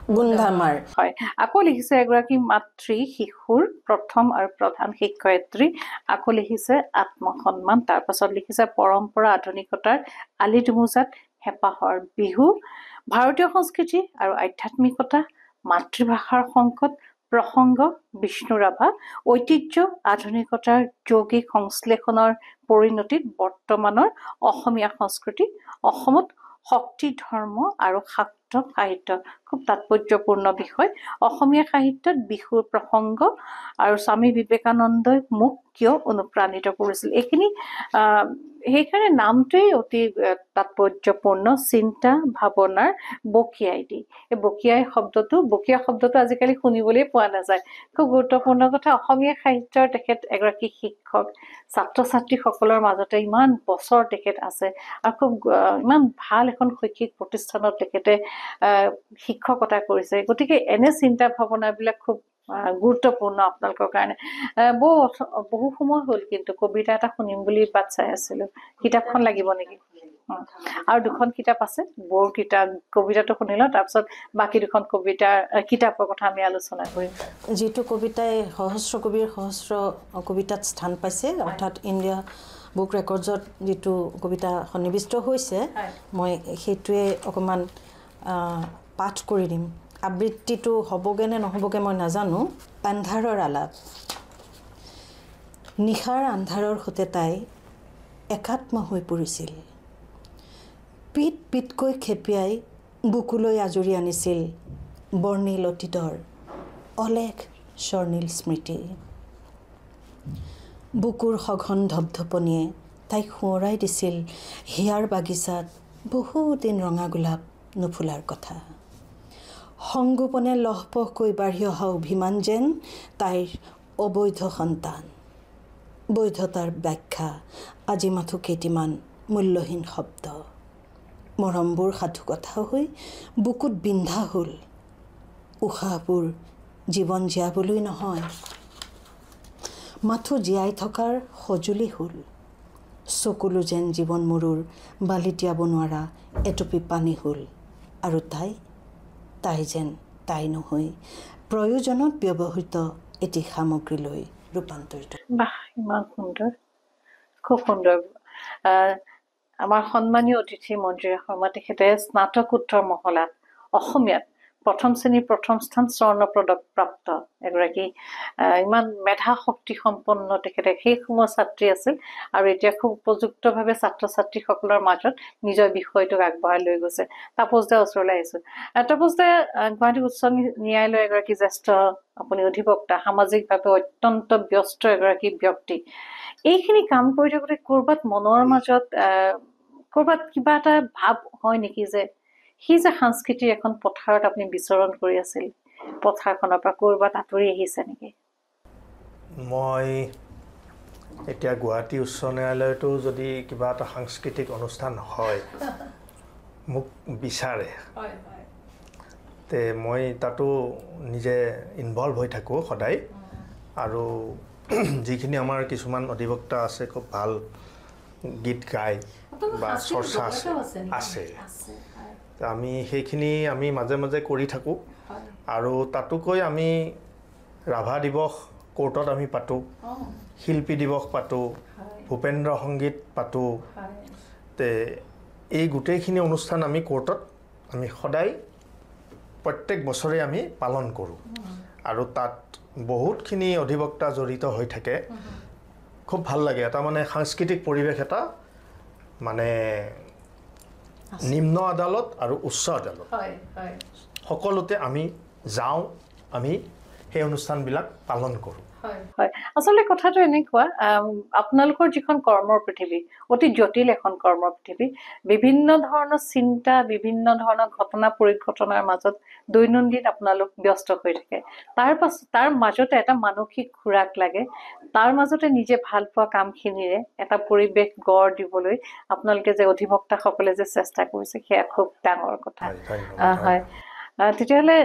গুন্ধামাৰ হয় আকৌ লিখিছে এগৰাকী মাতৃ শিশুৰ প্ৰথম আৰু প্ৰধান শিক্ষয়িত্ৰী আকৌ লিখিছে আত্মসন্মান তাৰপাছত লিখিছে পৰম্পৰা আধুনিকতাৰ আলি দুমোজাত হেঁপাহৰ বিহু ভাৰতীয় সংস্কৃতি আৰু আধ্যাত্মিকতা মাতৃভাষাৰ সংকট প্ৰসংগ বিষ্ণু ৰাভা ঐতিহ্য আধুনিকতাৰ যৌগিক সংশ্লেষণৰ পৰিণতিত বৰ্তমানৰ অসমীয়া সংস্কৃতি অসমত শক্তি ধৰ্ম আৰু শাক্ত সাহিত্য খুব তাৎপৰ্যপূৰ্ণ বিষয় অসমীয়া সাহিত্যত বিহুৰ প্ৰসংগ আৰু স্বামী বিবেকানন্দই মোক কিয় অনুপ্ৰাণিত কৰিছিল এইখিনি সেইকাৰণে নামটোৱেই অতি তাৎপৰ্যপূৰ্ণ চিন্তা ভাৱনাৰ বকিয়াই দি এই বকিয়া শব্দটো আজিকালি শুনিবলৈ পোৱা নাযায় খুব গুৰুত্বপূৰ্ণ কথা অসমীয়া সাহিত্যৰ তেখেত এগৰাকী শিক্ষক ছাত্ৰ ছাত্ৰীসকলৰ মাজতে ইমান বছৰ তেখেত আছে আৰু খুব ইমান ভাল এখন শৈক্ষিক প্ৰতিষ্ঠানত তেখেতে শিক্ষকতা কৰিছে গতিকে এনে চিন্তা ভাৱনাবিলাক খুব গুৰুত্বপূৰ্ণ আপোনালোকৰ কাৰণে বহু সময় হ'ল কিন্তু কবিতা এটা শুনিম বুলি বাট চাই আছিলোঁ কিতাপখন লাগিব নেকি আৰু দুখন কিতাপ আছে বৰ কিতাপ কবিতাটো শুনি লওঁ তাৰপিছত বাকী দুখন কিতাপৰ কথা আমি আলোচনা কৰিম যিটো কবিতাই সহস্ৰ কবিৰ সহস্ৰ কবিতাত স্থান পাইছে অৰ্থাৎ ইণ্ডিয়া বুক ৰেকৰ্ডছত যিটো কবিতা সন্নিৱিষ্ট হৈছে মই সেইটোৱে অকণমান পাঠ কৰি দিম আবৃত্তিটো হ'বগৈ নে নহ'বগৈ মই নাজানো আন্ধাৰৰ আলাপ নিশাৰ আন্ধাৰৰ সৈতে তাই একাত্ম হৈ পৰিছিল পিট পিটকৈ খেপিয়াই বুকুলৈ আজৰি আনিছিল বৰ্ণিল অতীতৰ অলেখ স্বৰ্ণিল স্মৃতি বুকুৰ সঘন ধপধপনিয়ে তাইক সোঁৱৰাই দিছিল হিয়াৰ বাগিচাত বহুদিন ৰঙা গোলাপ নুফুলাৰ কথা সংগোপনে লহপহকৈ বাঢ়ি অহা অভিমান যেন তাইৰ অবৈধ সন্তান বৈধতাৰ ব্যাখ্যা আজি মাথো কেইটিমান মূল্যহীন শব্দ মৰমবোৰ সাধু কথা হৈ বুকুত বিন্ধা হ'ল উশাহবোৰ জীৱন জীয়াবলৈ নহয় মাথো জীয়াই থকাৰ সঁজুলি হ'ল চকুলো যেন জীৱন মৰুৰ বালি তিয়াব নোৱাৰা এটুপি পানী হ'ল আৰু তাই যেন তাই নহয় প্ৰয়োজনত ব্যৱহৃত এটি সামগ্ৰীলৈ ৰূপান্তৰিত বাহ ইমান সুন্দৰ খুব সুন্দৰ আমাৰ সন্মানীয় অতিথি মঞ্জুৰা শৰ্মা তেখেতে স্নাতকোত্তৰ মহলাত অসমীয়াত প্ৰথম শ্ৰেণীৰ প্ৰথম স্থান স্বৰ্ণ পদক প্ৰাপ্ত এগৰাকী ইমান মেধা শক্তি সম্পন্ন তেখেতে সেই সময়ৰ ছাত্ৰী আছিল আৰু এতিয়া খুব উপযুক্তভাৱে ছাত্ৰ ছাত্ৰীসকলৰ মাজত নিজৰ বিষয়টোক আগবঢ়াই লৈ গৈছে তাপসদাৰ ওচৰলৈ আহিছোঁ তাপসদা গুৱাহাটী উচ্চ ন্যায়ালয়ৰ এগৰাকী জ্যেষ্ঠ আপুনি অধিবক্তা সামাজিকভাৱে অত্যন্ত ব্যস্ত এগৰাকী ব্যক্তি এইখিনি কাম কৰি থাকোঁতে ক'ৰবাত মনৰ মাজত ক'ৰবাত কিবা এটা ভাৱ হয় নেকি যে সেই যে সাংস্কৃতিৰ এখন পথাৰত আপুনি বিচৰণ কৰি আছিল পথাৰখনৰ পৰা ক'ৰবাত আঁতৰি আহিছে নেকি মই এতিয়া গুৱাহাটী উচ্চ ন্যায়ালয়তো যদি কিবা এটা সাংস্কৃতিক অনুষ্ঠান হয় মোক বিচাৰে তে মই তাতো নিজে ইনভলভ হৈ থাকোঁ সদায় আৰু যিখিনি আমাৰ কিছুমান অধিবক্তা আছে খুব ভাল গীত গায় বা চৰ্চা আছে আমি সেইখিনি আমি মাজে মাজে কৰি থাকোঁ আৰু তাতোকৈ আমি ৰাভা দিৱস কোৰ্টত আমি পাতোঁ শিল্পী দিৱস পাতোঁ ভূপেন্দ্ৰ সংগীত পাতোঁ তে এই গোটেইখিনি অনুষ্ঠান আমি কোৰ্টত আমি সদায় প্ৰত্যেক বছৰে আমি পালন কৰোঁ আৰু তাত বহুতখিনি অধিবক্তা জড়িত হৈ থাকে খুব ভাল লাগে এটা মানে সাংস্কৃতিক পৰিৱেশ এটা মানে নিম্ন আদালত আৰু উচ্চ আদালত সকলোতে আমি যাওঁ আমি সেই অনুষ্ঠানবিলাক পালন কৰোঁ হয় আচলতে কথাটো এনেকুৱা আপোনালোকৰ যিখন কৰ্মৰ পৃথিৱী অতি জটিল এখন কৰ্মৰ পৃথিৱী বিভিন্ন ধৰণৰ চিন্তা বিভিন্ন ধৰণৰ ঘটনা পৰিঘটনাৰ মাজত দৈনন্দিন আপোনালোক ব্যস্ত হৈ থাকে তাৰ মাজতে এটা মানসিক খোৰাক লাগে তাৰ মাজতে নিজে ভাল পোৱা কামখিনিৰে এটা পৰিৱেশ গঢ় দিবলৈ আপোনালোকে যে অধিবক্তাসকলে যে চেষ্টা কৰিছে সেয়া খুব ডাঙৰ কথা হয় তেতিয়াহ'লে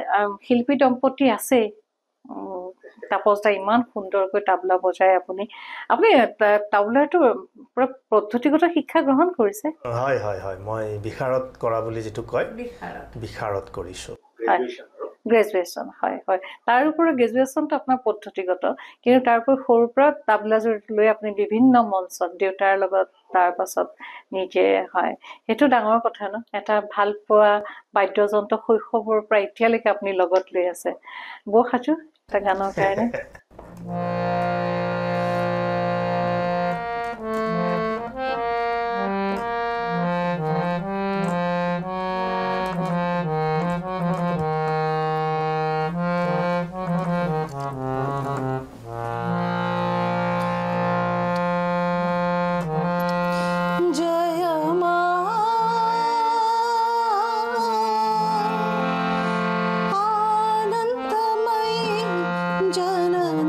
শিল্পী দম্পতি আছে তাপসদা ইমান সুন্দৰকৈ তাবলা বজাই আপুনি তাবলাটো পুৰা পদ্ধতিগত শিক্ষা গ্ৰহণ কৰিছে হয় হয় হয় মই বিশাৰদ কৰা বুলি যিটো কয় বিশাৰদ কৰিছোঁ গ্ৰেজুৱেশ্যন হয় হয় তাৰ উপৰি গ্ৰেজুৱেশ্যনটো আপোনাৰ পদ্ধতিগত কিন্তু তাৰ উপৰি সৰুৰ পৰা তাবলাযোৰ লৈ আপুনি বিভিন্ন মঞ্চত দেউতাৰ লগত তাৰ পাছত নিজে হয় সেইটো ডাঙৰ কথা ন এটা ভাল পোৱা বাদ্যযন্ত্ৰ শৈশৱৰ পৰা এতিয়ালৈকে আপুনি লগত লৈ আছে বৌ সাজু এটা গানৰ কাৰণে जननी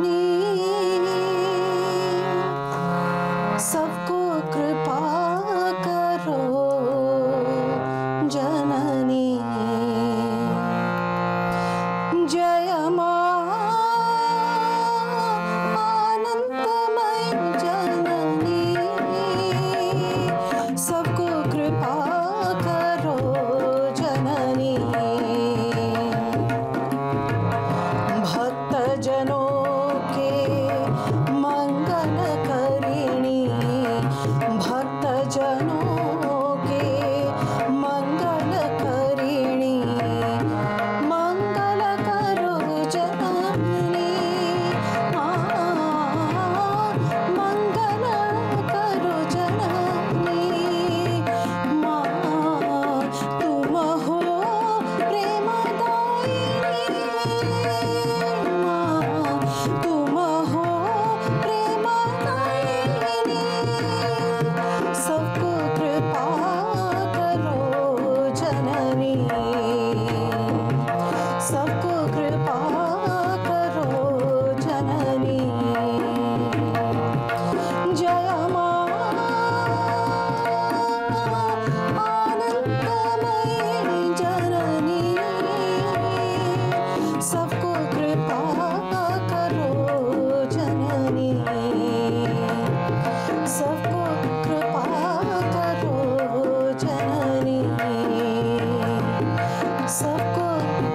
सबको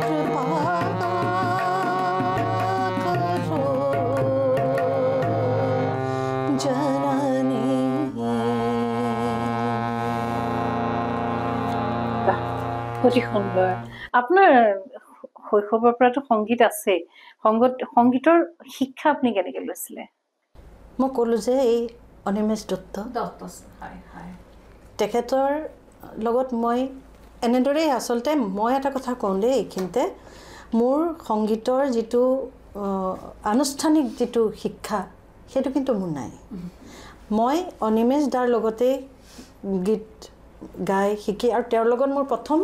कृपा करो जननी। অতি সুন্দৰ। আপোনাৰ শৈশৱৰ পৰাতো সংগীত আছে, সংগীতৰ শিক্ষা আপুনি কেনেকৈ লৈছিলে? মই ক'লোঁ যে এই অনিমেষ দত্ত তেখেতৰ লগত মই এনেদৰেই আচলতে মই এটা কথা কওঁ দেই এইখিনিতে, মোৰ সংগীতৰ যিটো আনুষ্ঠানিক যিটো শিক্ষা সেইটো কিন্তু মোৰ নাই। মই অনিমেষ দাৰ লগতে গীত গাই শিকি আৰু তেওঁৰ লগত মোৰ প্ৰথম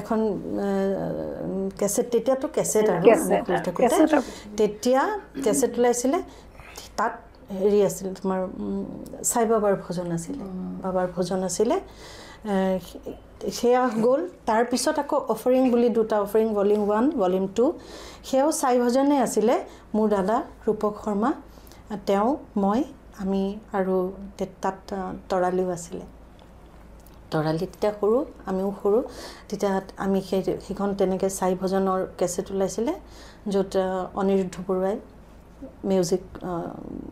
এখন কেছেট, তেতিয়াতো কেছেট আৰু তেতিয়া কেছেট ওলাইছিলে, তাত হেৰি আছিল তোমাৰ সাই বাবাৰ ভজন আছিলে, বাবাৰ ভজন আছিলে, সেয়া গ'ল। তাৰপিছত আকৌ অফাৰিং বুলি দুটা, অফাৰিং ভলিউম 1 ভলিউম 2, সেয়াও সাই ভজনে আছিলে। মোৰ দাদা ৰূপক শৰ্মা, তেওঁ, মই, আমি আৰু তাত তৰালিও আছিলে। তৰালি তেতিয়া সৰু, আমিও সৰু, তেতিয়া আমি সেইখন তেনেকৈ সাই ভজনৰ কেছেট ওলাইছিলে, য'ত অনিৰুদ্ধ বৰুৱাই মিউজিক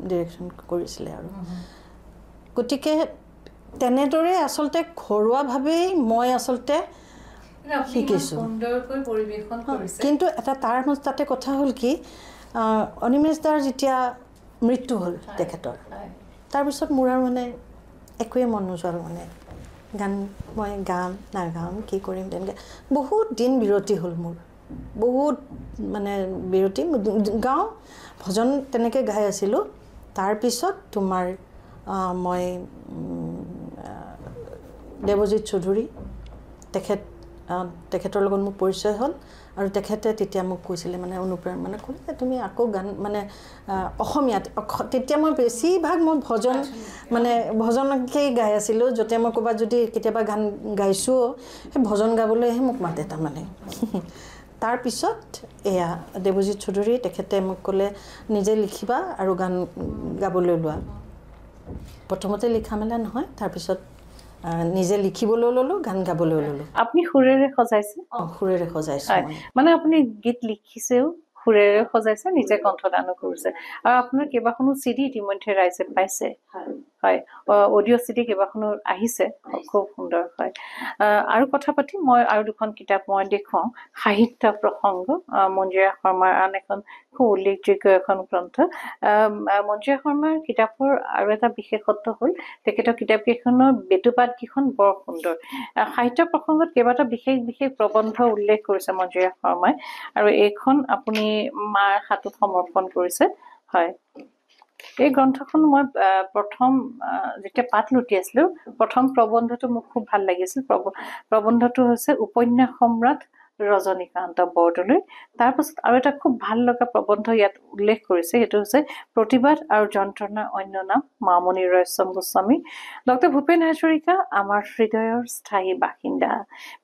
ডিৰেকশ্যন কৰিছিলে। আৰু গতিকে তেনেদৰে আচলতে ঘৰুৱাভাৱেই মই আচলতে শিকিছোঁ। কিন্তু এটা তাৰ মাজত তাতে কথা হ'ল কি, অনিমেষ দাৰ যেতিয়া মৃত্যু হ'ল তেখেতৰ, তাৰপিছত মোৰ আৰু মানে একোৱে মন নোযোৱা, মানে গান মই গাম নাগাম কি কৰিম, তেনেকৈ বহুত দিন বিৰতি হ'ল মোৰ, বহুত মানে বিৰতি। গাওঁ ভজন তেনেকৈ গাই আছিলোঁ। তাৰপিছত তোমাৰ মই দেৱজিৎ চৌধুৰী তেখেতৰ লগত মোৰ পৰিচয় হ'ল, আৰু তেখেতে তেতিয়া মোক কৈছিলে, মানে অনুপ্ৰেৰণা, মানে ক'লে যে তুমি আকৌ গান মানে অসমীয়াত, তেতিয়া মই বেছিভাগ মই ভজন মানে ভজনকেই গাই আছিলোঁ। য'তে মই ক'ৰবাত যদি কেতিয়াবা গান গাইছোঁ, সেই ভজন গাবলৈহে মোক মাতে তাৰমানে। তাৰপিছত এয়া দেৱজিৎ চৌধুৰী তেখেতে মোক ক'লে নিজে লিখিবা আৰু গান গাবলৈ লোৱা। প্ৰথমতে লিখা মেলা নহয়, তাৰপিছত নিজে লিখিবলৈ ল'লোঁ, গান গাবলৈ ল'লোঁ। আপুনি সুৰেৰে সজাইছে? সুৰেৰে সজাইছোঁ। মানে আপুনি গীত লিখিছেও, সুৰেৰে সজাইছে, নিজে কণ্ঠদানো কৰিছে, আৰু আপোনাৰ কেইবাখনো চিডি ইতিমধ্যে ৰাইজে পাইছে। হয়, অডিঅ' চিডি কেইবাখনো আহিছে, খুব সুন্দৰ। হয়, আৰু কথা পাতি মই আৰু দুখন কিতাপ মই দেখুৱাওঁ, সাহিত্য প্ৰসংগ, মঞ্জুৰা শৰ্মাৰ আন এখন খুব উল্লেখযোগ্য এখন গ্ৰন্থ। মঞ্জুৰা শৰ্মাৰ কিতাপৰ আৰু এটা বিশেষত্ব হ'ল তেখেতৰ কিতাপকেইখনৰ বেটুপাতকেইখন বৰ সুন্দৰ। সাহিত্য প্ৰসংগত কেইবাটা বিশেষ বিশেষ প্ৰবন্ধ উল্লেখ কৰিছে মঞ্জুৰা শৰ্মাই, আৰু এইখন আপুনি মাৰ হাতত সমৰ্পণ কৰিছে। হয়, এই গ্ৰন্থখন মই প্ৰথম যেতিয়া পাঠ লুটি আছিলোঁ, প্ৰথম প্ৰবন্ধটো মোক খুব ভাল লাগিছিল। প্ৰবন্ধটো হৈছে উপন্যাস সম্ৰাট ৰজনীকান্ত বৰদলৈ। তাৰপাছত আৰু এটা খুব ভাল লগা প্ৰবন্ধ ইয়াত উল্লেখ কৰিছে, সেইটো হৈছে প্ৰতিবাদ আৰু যন্ত্ৰণাৰ অন্য নাম, মামণি ৰয়ছম গোস্বামী। ডক্টৰ ভূপেন হাজৰিকা আমাৰ হৃদয়ৰ স্থায়ী বাসিন্দা।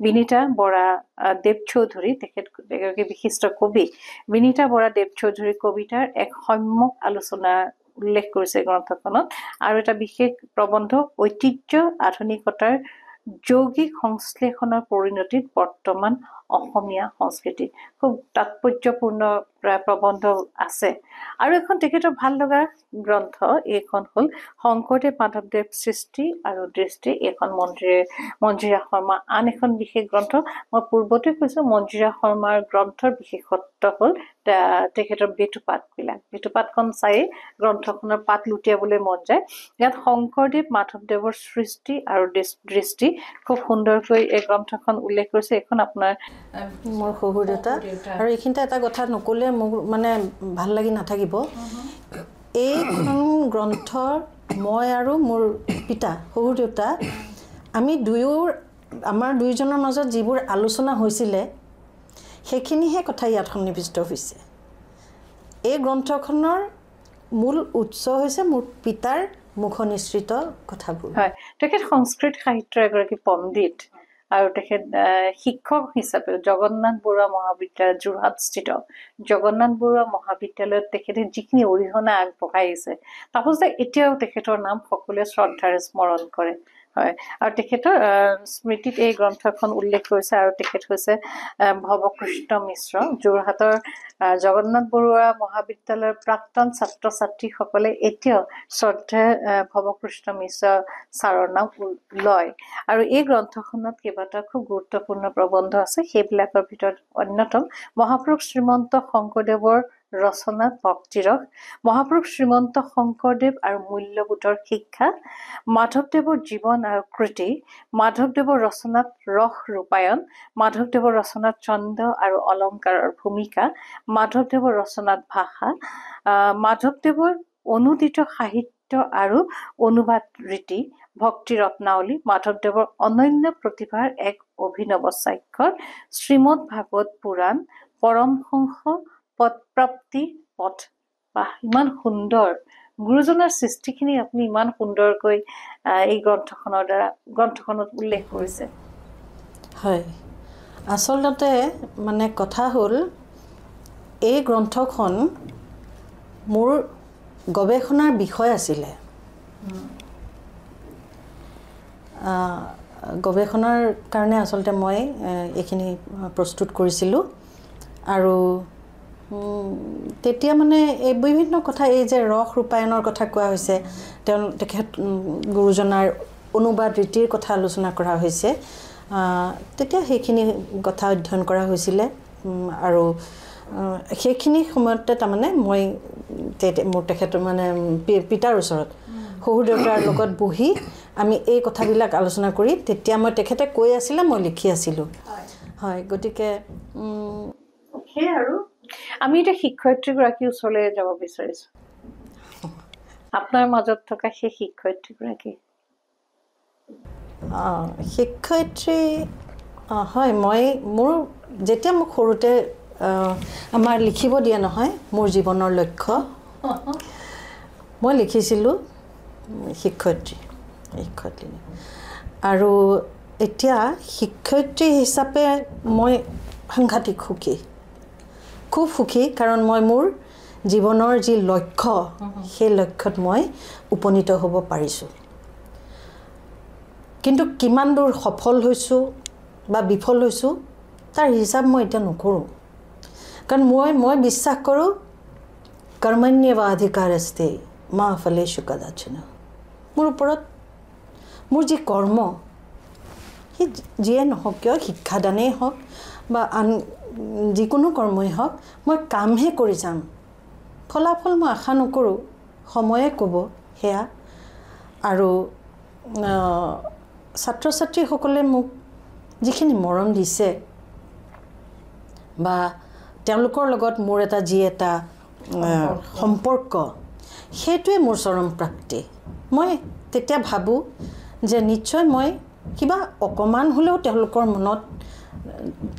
বিনীতা বৰা দেৱ চৌধুৰী, তেখেত এগৰাকী বিশিষ্ট কবি। বিনীতা বৰা দেৱ চৌধুৰী কবিতাৰ এক সম্যক আলোচনা উল্লেখ কৰিছে গ্ৰন্থখনত। আৰু এটা বিশেষ প্ৰবন্ধ, ঐতিহ্য আধুনিকতাৰ যৌগিক সংশ্লেষণৰ পৰিণতিত বৰ্তমান অসমীয়া সংস্কৃতি। খুব তাৎপৰ্যপূৰ্ণ প্ৰবন্ধ আছে। আৰু এখন তেখেতৰ ভাল লগা গ্ৰন্থ, এইখন হ'ল শংকৰদেৱ মাধৱদেৱ সৃষ্টি আৰু দৃষ্টি। এইখন মঞ্জুৰা শৰ্মাৰ আন এখন বিশেষ গ্ৰন্থ। মই পূৰ্বতে কৈছোঁ, মঞ্জুৰা শৰ্মাৰ গ্ৰন্থৰ বিশেষত্ব হ'ল তেখেতৰ বেটুপাতবিলাক। বেটুপাতখন চায়েই গ্ৰন্থখনৰ পাত লুটিয়াবলৈ মন যায়। ইয়াত শংকৰদেৱ মাধৱদেৱৰ সৃষ্টি আৰু দৃষ্টি খুব সুন্দৰকৈ এই গ্ৰন্থখন উল্লেখ কৰিছে। এইখন আপোনাৰ মোৰ শহুৰ দেউতা। আৰু এইখিনিতে এটা কথা নক'লে মোক মানে ভাল লাগি নাথাকিব। এইখন গ্ৰন্থৰ মই আৰু মোৰ পিতা, শহুৰ দেউতা, আমি আমাৰ দুয়োজনৰ মাজত যিবোৰ আলোচনা হৈছিলে, সেইখিনিহে কথা ইয়াত সন্নিৱিষ্ট হৈছে। এই গ্ৰন্থখনৰ মূল উৎস হৈছে মোৰ পিতাৰ মুখনিসৃত কথাবোৰ। হয়, তেখেত সংস্কৃত সাহিত্যৰ এগৰাকী পণ্ডিত, আৰু তেখেত শিক্ষক হিচাপে জগন্নাথ বৰুৱা মহাবিদ্যালয়, যোৰহাটস্থিত জগন্নাথ বৰুৱা মহাবিদ্যালয়ত তেখেতে যিখিনি অৰিহণা আগবঢ়াই আহিছে, তাৰপাছতে এতিয়াও তেখেতৰ নাম সকলোৱে শ্ৰদ্ধাৰে স্মৰণ কৰে। হয় আৰু তেখেতৰ স্মৃতিত এই গ্ৰন্থখন উল্লেখ কৰিছে আৰু তেখেত হৈছে ভৱকৃষ্ণ মিশ্ৰ যোৰহাটৰ জগন্নাথ বৰুৱা মহাবিদ্যালয়ৰ প্ৰাক্তন ছাত্ৰ ছাত্ৰীসকলে এতিয়াও শ্ৰদ্ধেয় ভৱকৃষ্ণ মিশ্ৰ ছাৰৰ নাম লয় আৰু এই গ্ৰন্থখনত কেইবাটাও খুব গুৰুত্বপূৰ্ণ প্ৰবন্ধ আছে সেইবিলাকৰ ভিতৰত অন্যতম মহাপুৰুষ শ্ৰীমন্ত শংকৰদেৱৰ ৰচনাত ভক্তিৰস মহাপুৰুষ শ্ৰীমন্ত শংকৰদেৱ আৰু মূল্যবোধৰ শিক্ষা মাধৱদেৱৰ জীৱন আৰু কৃতি মাধৱদেৱৰ ৰচনাত ৰস ৰূপায়ণ মাধৱদেৱৰ ৰচনাত ছন্দ আৰু অলংকাৰৰ ভূমিকা মাধৱদেৱৰ ৰচনাত ভাষা মাধৱদেৱৰ অনুদিত সাহিত্য আৰু অনুবাদ ৰীতি ভক্তি ৰত্নাৱলী মাধৱদেৱৰ অনন্য প্ৰতিভাৰ এক অভিনৱ স্বাক্ষৰ শ্ৰীমদ ভাগৱত পুৰাণ পৰমহংস পদপ্ৰাপ্তি পথ ইমান সুন্দৰ গুৰুজনাৰ সৃষ্টিখিনি আপুনি ইমান সুন্দৰকৈ এই গ্ৰন্থখনত উল্লেখ কৰিছে হয় আচলতে মানে কথা হ'ল এই গ্ৰন্থখন মোৰ গৱেষণাৰ বিষয় আছিলে গৱেষণাৰ কাৰণে আচলতে মই এইখিনি প্ৰস্তুত কৰিছিলোঁ আৰু তেতিয়া মানে এই বিভিন্ন কথা এই যে ৰস ৰূপায়ণৰ কথা কোৱা হৈছে তেখেত গুৰুজনাৰ অনুবাদ ৰীতিৰ কথা আলোচনা কৰা হৈছে তেতিয়া সেইখিনি কথা অধ্যয়ন কৰা হৈছিলে আৰু সেইখিনি সময়তে তাৰমানে মই মোৰ তেখেতৰ মানে পিতাৰ ওচৰত শহুৰ দেউতাৰ লগত বহি আমি এই কথাবিলাক আলোচনা কৰি তেতিয়া মই তেখেতে কৈ আছিলে মই লিখি আছিলোঁ হয় গতিকে সেই আৰু আমি এতিয়া শিক্ষয়িত্ৰীগৰাকীৰ ওচৰলৈ যাব বিচাৰিছোঁ আপোনাৰ মাজত থকা সেই শিক্ষয়িত্ৰীগৰাকী শিক্ষয়িত্ৰী হয় মই মোৰ যেতিয়া মোক সৰুতে আমাৰ লিখিব দিয়া নহয় মোৰ জীৱনৰ লক্ষ্য মই লিখিছিলোঁ শিক্ষয়িত্ৰী আৰু এতিয়া শিক্ষয়িত্ৰী হিচাপে মই সাংঘাতিক সুখী খুব সুখী কাৰণ মই মোৰ জীৱনৰ যি লক্ষ্য সেই লক্ষ্যত মই উপনীত হ'ব পাৰিছোঁ কিন্তু কিমান দূৰ সফল হৈছোঁ বা বিফল হৈছোঁ তাৰ হিচাপ মই এতিয়া নকৰোঁ কাৰণ মই বিশ্বাস কৰোঁ কৰ্মণ্যেৱাধিকাৰস্তে মা ফলেষু কদাচন মোৰ ওপৰত মোৰ যি কৰ্ম সেই যিয়ে নহওক কিয় শিক্ষাদানেই হওক বা আন যিকোনো কৰ্মই হওক মই কামহে কৰি যাম ফলাফল মই আশা নকৰোঁ সময়ে ক'ব সেয়া আৰু ছাত্ৰ ছাত্ৰীসকলে মোক যিখিনি মৰম দিছে বা তেওঁলোকৰ লগত মোৰ এটা যি এটা সম্পৰ্ক সেইটোৱে মোৰ চৰম প্ৰাপ্তি মই তেতিয়া ভাবোঁ যে নিশ্চয় মই কিবা অকণমান হ'লেও তেওঁলোকৰ মনত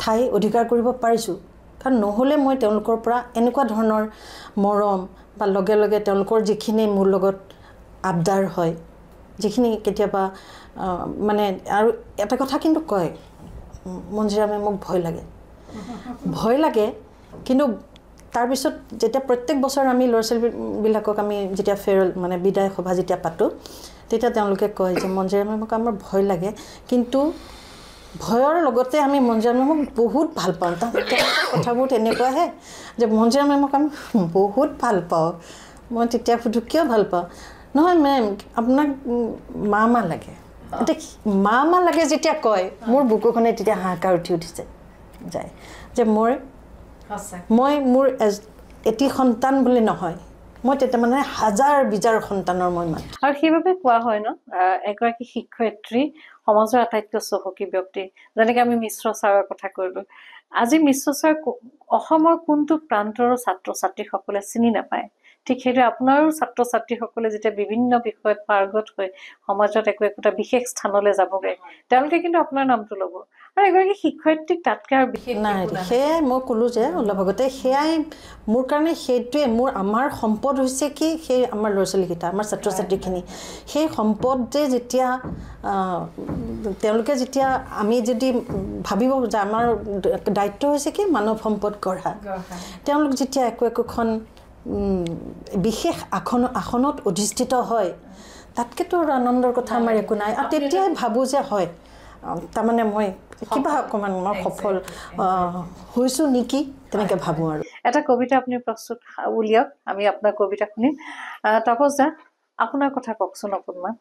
ঠাই অধিকাৰ কৰিব পাৰিছোঁ কাৰণ নহ'লে মই তেওঁলোকৰ পৰা এনেকুৱা ধৰণৰ মৰম বা লগে লগে তেওঁলোকৰ যিখিনি মোৰ লগত আবদাৰ হয় যিখিনি কেতিয়াবা মানে আৰু এটা কথা কিন্তু কয় মঞ্জিৰামে মোক ভয় লাগে কিন্তু তাৰপিছত যেতিয়া প্ৰত্যেক বছৰ আমি ল'ৰা ছোৱালীবিলাকক আমি যেতিয়া ফেয়াৰৱেল মানে বিদায় সভা যেতিয়া পাতোঁ তেতিয়া তেওঁলোকে কয় যে মঞ্জিৰামে মোক আমাৰ ভয় লাগে কিন্তু ভয়ৰ লগতে আমি মঞ্জিৰামে মোক বহুত ভাল পাওঁ কথাবোৰ তেনেকুৱাহে যে মঞ্জিৰামে মোক আমি বহুত ভাল পাওঁ মই তেতিয়া সুধোঁ কিয় ভাল পাওঁ নহয় মেম আপোনাক মা লাগে এতিয়া মা লাগে যেতিয়া কয় মোৰ বুকুখনে তেতিয়া হাহাকাৰ উঠি যায় যে মই মোৰ এটি সন্তান বুলি নহয় মই তেতিয়া মানে হাজাৰ বিজাৰ সন্তানৰ মই মাত আৰু সেইবাবে কোৱা হয় ন এগৰাকী শিক্ষয়িত্ৰী সমাজৰ আটাইতকৈ চহকী ব্যক্তি যেনেকৈ আমি মিশ্ৰ ছাৰৰ কথা ক'লোঁ আজি মিশ্ৰ ছাৰ অসমৰ কোনটো প্ৰান্তৰ ছাত্ৰ ছাত্ৰীসকলে চিনি নাপায় ঠিক সেইদৰে আপোনাৰো ছাত্ৰ ছাত্ৰীসকলে যেতিয়া বিভিন্ন বিষয়ত পাৰ্গত হৈ সমাজত একোটা বিশেষ স্থানলৈ যাবগৈ তেওঁলোকে কিন্তু আপোনাৰ নামটো ল'ব আৰু এগৰাকী শিক্ষয়িত্ৰীক তাতকৈ আৰু বিশেষ নাই সেয়াই মই ক'লোঁ যে অলপ আগতে সেয়াই মোৰ কাৰণে সেইটোৱে আমাৰ সম্পদ হৈছে কি সেই আমাৰ ল'ৰা ছোৱালীকেইটা আমাৰ ছাত্ৰ ছাত্ৰীখিনি সেই সম্পদ যে যেতিয়া তেওঁলোকে যেতিয়া আমি যদি ভাবিব যে আমাৰ দায়িত্ব হৈছে কি মানৱ সম্পদ গঢ়া তেওঁলোক যেতিয়া একোখন বিশেষ আসনত অধিষ্ঠিত হয় তাতকেতো আৰু আনন্দৰ কথা আমাৰ একো নাই আৰু তেতিয়াই ভাবোঁ যে হয় তাৰমানে মই কিবা অকণমান মই সফল হৈছোঁ নেকি তেনেকৈ ভাবোঁ আৰু এটা কবিতা আপুনি প্ৰস্তুত উলিয়াওক আমি আপোনাৰ কবিতা শুনিম তাপস দা আপোনাৰ কথা কওকচোন অকণমান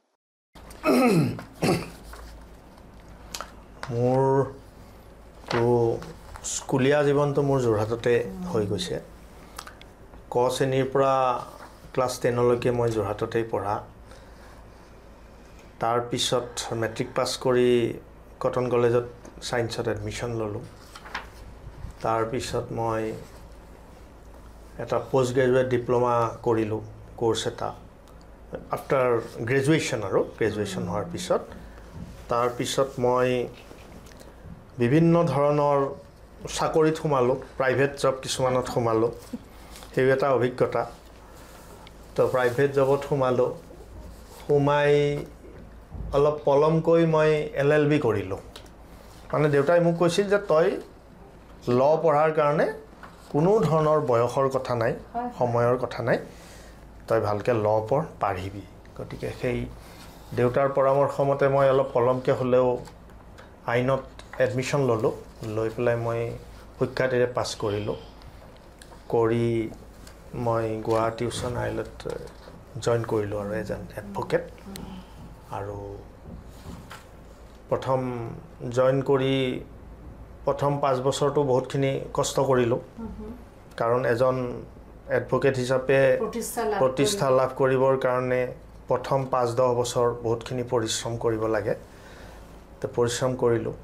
মোৰতো স্কুলীয়া জীৱনটো মোৰ যোৰহাটতে হৈ গৈছে ক শ্ৰেণীৰ পৰা ক্লাছ 10লৈকে মই যোৰহাটতেই পঢ়া তাৰপিছত মেট্ৰিক পাছ কৰি কটন কলেজত ছায়েন্সত এডমিশ্যন ল'লোঁ তাৰপিছত মই এটা পোষ্ট গ্ৰেজুৱেট ডিপ্ল'মা কৰিলোঁ কোৰ্চ এটা আফটাৰ গ্ৰেজুৱেশ্যন আৰু গ্ৰেজুৱেশ্যন হোৱাৰ পিছত তাৰপিছত মই বিভিন্ন ধৰণৰ চাকৰিত সোমালোঁ প্ৰাইভেট জব কিছুমানত সোমালোঁ সেই এটা অভিজ্ঞতা তো প্ৰাইভেট জবত সোমাই অলপ পলমকৈ মই LLB কৰিলোঁ মানে দেউতাই মোক কৈছিল যে তই ল পঢ়াৰ কাৰণে কোনো ধৰণৰ বয়সৰ কথা নাই সময়ৰ কথা নাই তই ভালকৈ ল পঢ় পাৰিবি গতিকে সেই দেউতাৰ পৰামৰ্শ মতে মই অলপ পলমকৈ হ'লেও আইনত এডমিশ্যন ল'লোঁ লৈ পেলাই মই সুখ্যাতিৰে পাছ কৰিলোঁ কৰি মই গুৱাহাটী উচ্চ ন্যায়ালয়ত জইন কৰিলোঁ আৰু এজন এডভকেট আৰু প্ৰথম জইন কৰি প্ৰথম 5 বছৰটো বহুতখিনি কষ্ট কৰিলোঁ কাৰণ এজন এডভকেট হিচাপে প্ৰতিষ্ঠা লাভ কৰিবৰ কাৰণে প্ৰথম 5-10 বছৰ বহুতখিনি পৰিশ্ৰম কৰিব লাগে তো পৰিশ্ৰম কৰিলোঁ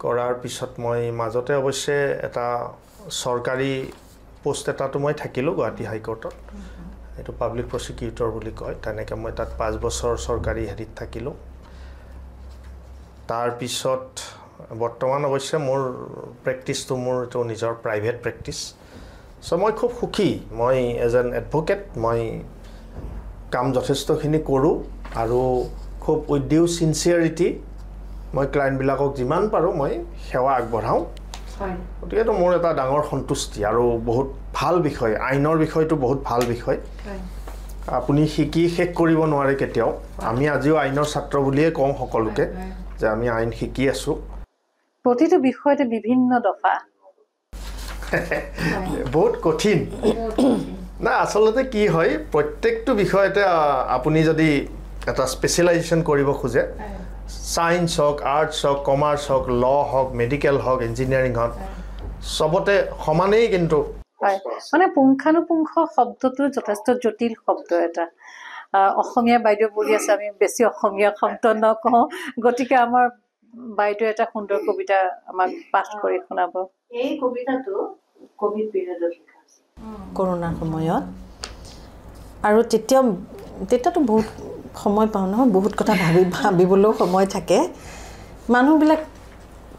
কৰাৰ পিছত মই মাজতে অৱশ্যে এটা চৰকাৰী পোষ্ট এটাতো মই থাকিলোঁ গুৱাহাটী হাইকোৰ্টত এইটো পাব্লিক প্ৰচিকিউটৰ বুলি কয় তেনেকৈ মই তাত 5 বছৰ চৰকাৰী হেৰিত থাকিলোঁ তাৰপিছত বৰ্তমান অৱশ্যে মোৰ প্ৰেক্টিছটো মোৰ এইটো নিজৰ প্ৰাইভেট প্ৰেক্টিছ চ' মই খুব সুখী মই এজ এন এডভকেট মই কাম যথেষ্টখিনি কৰোঁ আৰু খুব উইথ ডিউ চিনচিয়াৰিটি মই ক্লায়েণ্টবিলাকক যিমান পাৰোঁ মই সেৱা আগবঢ়াওঁ গতিকেতো মোৰ এটা ডাঙৰ সন্তুষ্টি আৰু বহুত ভাল বিষয় আইনৰ বিষয়টো বহুত ভাল বিষয় আপুনি শিকি শেষ কৰিব নোৱাৰে কেতিয়াও আমি আজিও আইনৰ ছাত্ৰ বুলিয়ে কওঁ সকলোকে যে আমি আইন শিকি আছোঁ প্ৰতিটো বিষয়তে বিভিন্ন দফা বহুত কঠিন না আচলতে কি হয় প্ৰত্যেকটো বিষয়তে আপুনি যদি এটা স্পেচিয়েলাইজেশ্যন কৰিব খোজে সায়েন্স হওক আৰ্টছ হওক কমাৰ্চ হওক ল হওক মেডিকেল হওক ইঞ্জিনিয়াৰিং হওক সবতে সমানেই কিন্তু মানে পুংখানুপুংখ শব্দটো যথেষ্ট জটিল শব্দ এটা অসমীয়া বাইদেউ পঢ়ি আছে আমি বেছি অসমীয়া শব্দ নকওঁ গতিকে আমাৰ বাইদেউ এটা সুন্দৰ কবিতা আমাক পাঠ কৰি শুনাব এই কবিতাটো কোভিড পিৰিয়ডত লিখা আছে কৰোণাৰ সময়ত আৰু তেতিয়াতো বহুত সময় পাওঁ নহয় বহুত কথা ভাবিবলৈও সময় থাকে মানুহবিলাক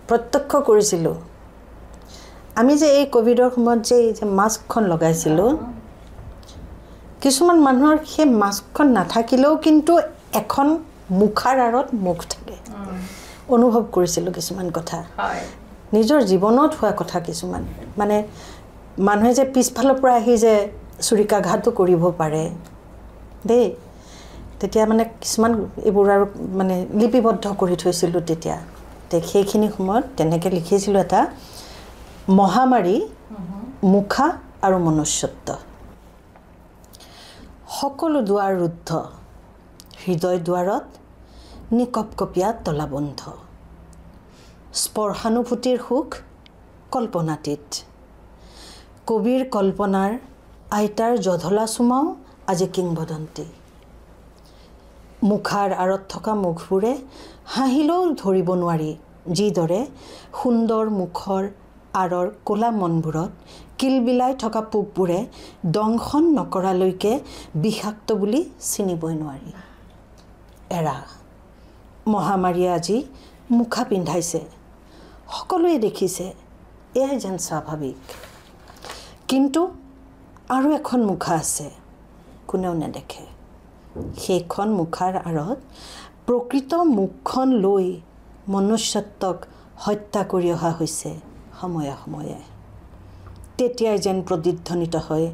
প্ৰত্যক্ষ কৰিছিলোঁ আমি যে এই কোভিডৰ সময়ত যে মাস্কখন লগাইছিলোঁ কিছুমান মানুহৰ সেই মাস্কখন নাথাকিলেও কিন্তু এখন মুখাৰ আঁৰত মুখ থাকে অনুভৱ কৰিছিলোঁ কিছুমান কথা নিজৰ জীৱনত হোৱা কথা কিছুমান মানে মানুহে যে পিছফালৰ পৰা আহি যে চুৰিকাঘাতো কৰিব পাৰে দেই তেতিয়া মানে কিছুমান এইবোৰ আৰু মানে লিপিবদ্ধ কৰি থৈছিলোঁ তেতিয়া সেইখিনি সময়ত তেনেকৈ লিখিছিলোঁ এটা মহামাৰী মুখা আৰু মনুষ্যত্ব সকলো দুৱাৰ ৰুদ্ধ হৃদয় দুৱাৰত নিকপকপীয়া তলাবন্ধ স্পৰ্শানুভূতিৰ সুখ কল্পনাতীত কবিৰ কল্পনাৰ আইতাৰ জধলা চুমাও আজি কিংবদন্তি মুখাৰ আঁৰত থকা মুখবোৰে হাঁহিলেও ধৰিব নোৱাৰি যিদৰে সুন্দৰ মুখৰ আঁৰৰ ক'লা মনবোৰত কিলবিলাই থকা পোকবোৰে দংশন নকৰালৈকে বিষাক্ত বুলি চিনিবই নোৱাৰি এৰা মহামাৰীয়ে আজি মুখা পিন্ধাইছে সকলোৱে দেখিছে এয়াই যেন স্বাভাৱিক কিন্তু আৰু এখন মুখা আছে কোনেও নেদেখে সেইখন মুখাৰ আঁৰত প্ৰকৃত মুখখন লৈ মনুষ্যত্বক হত্যা কৰি অহা হৈছে সময়ে সময়ে তেতিয়াই যেন প্ৰতিধ্বনিত হয়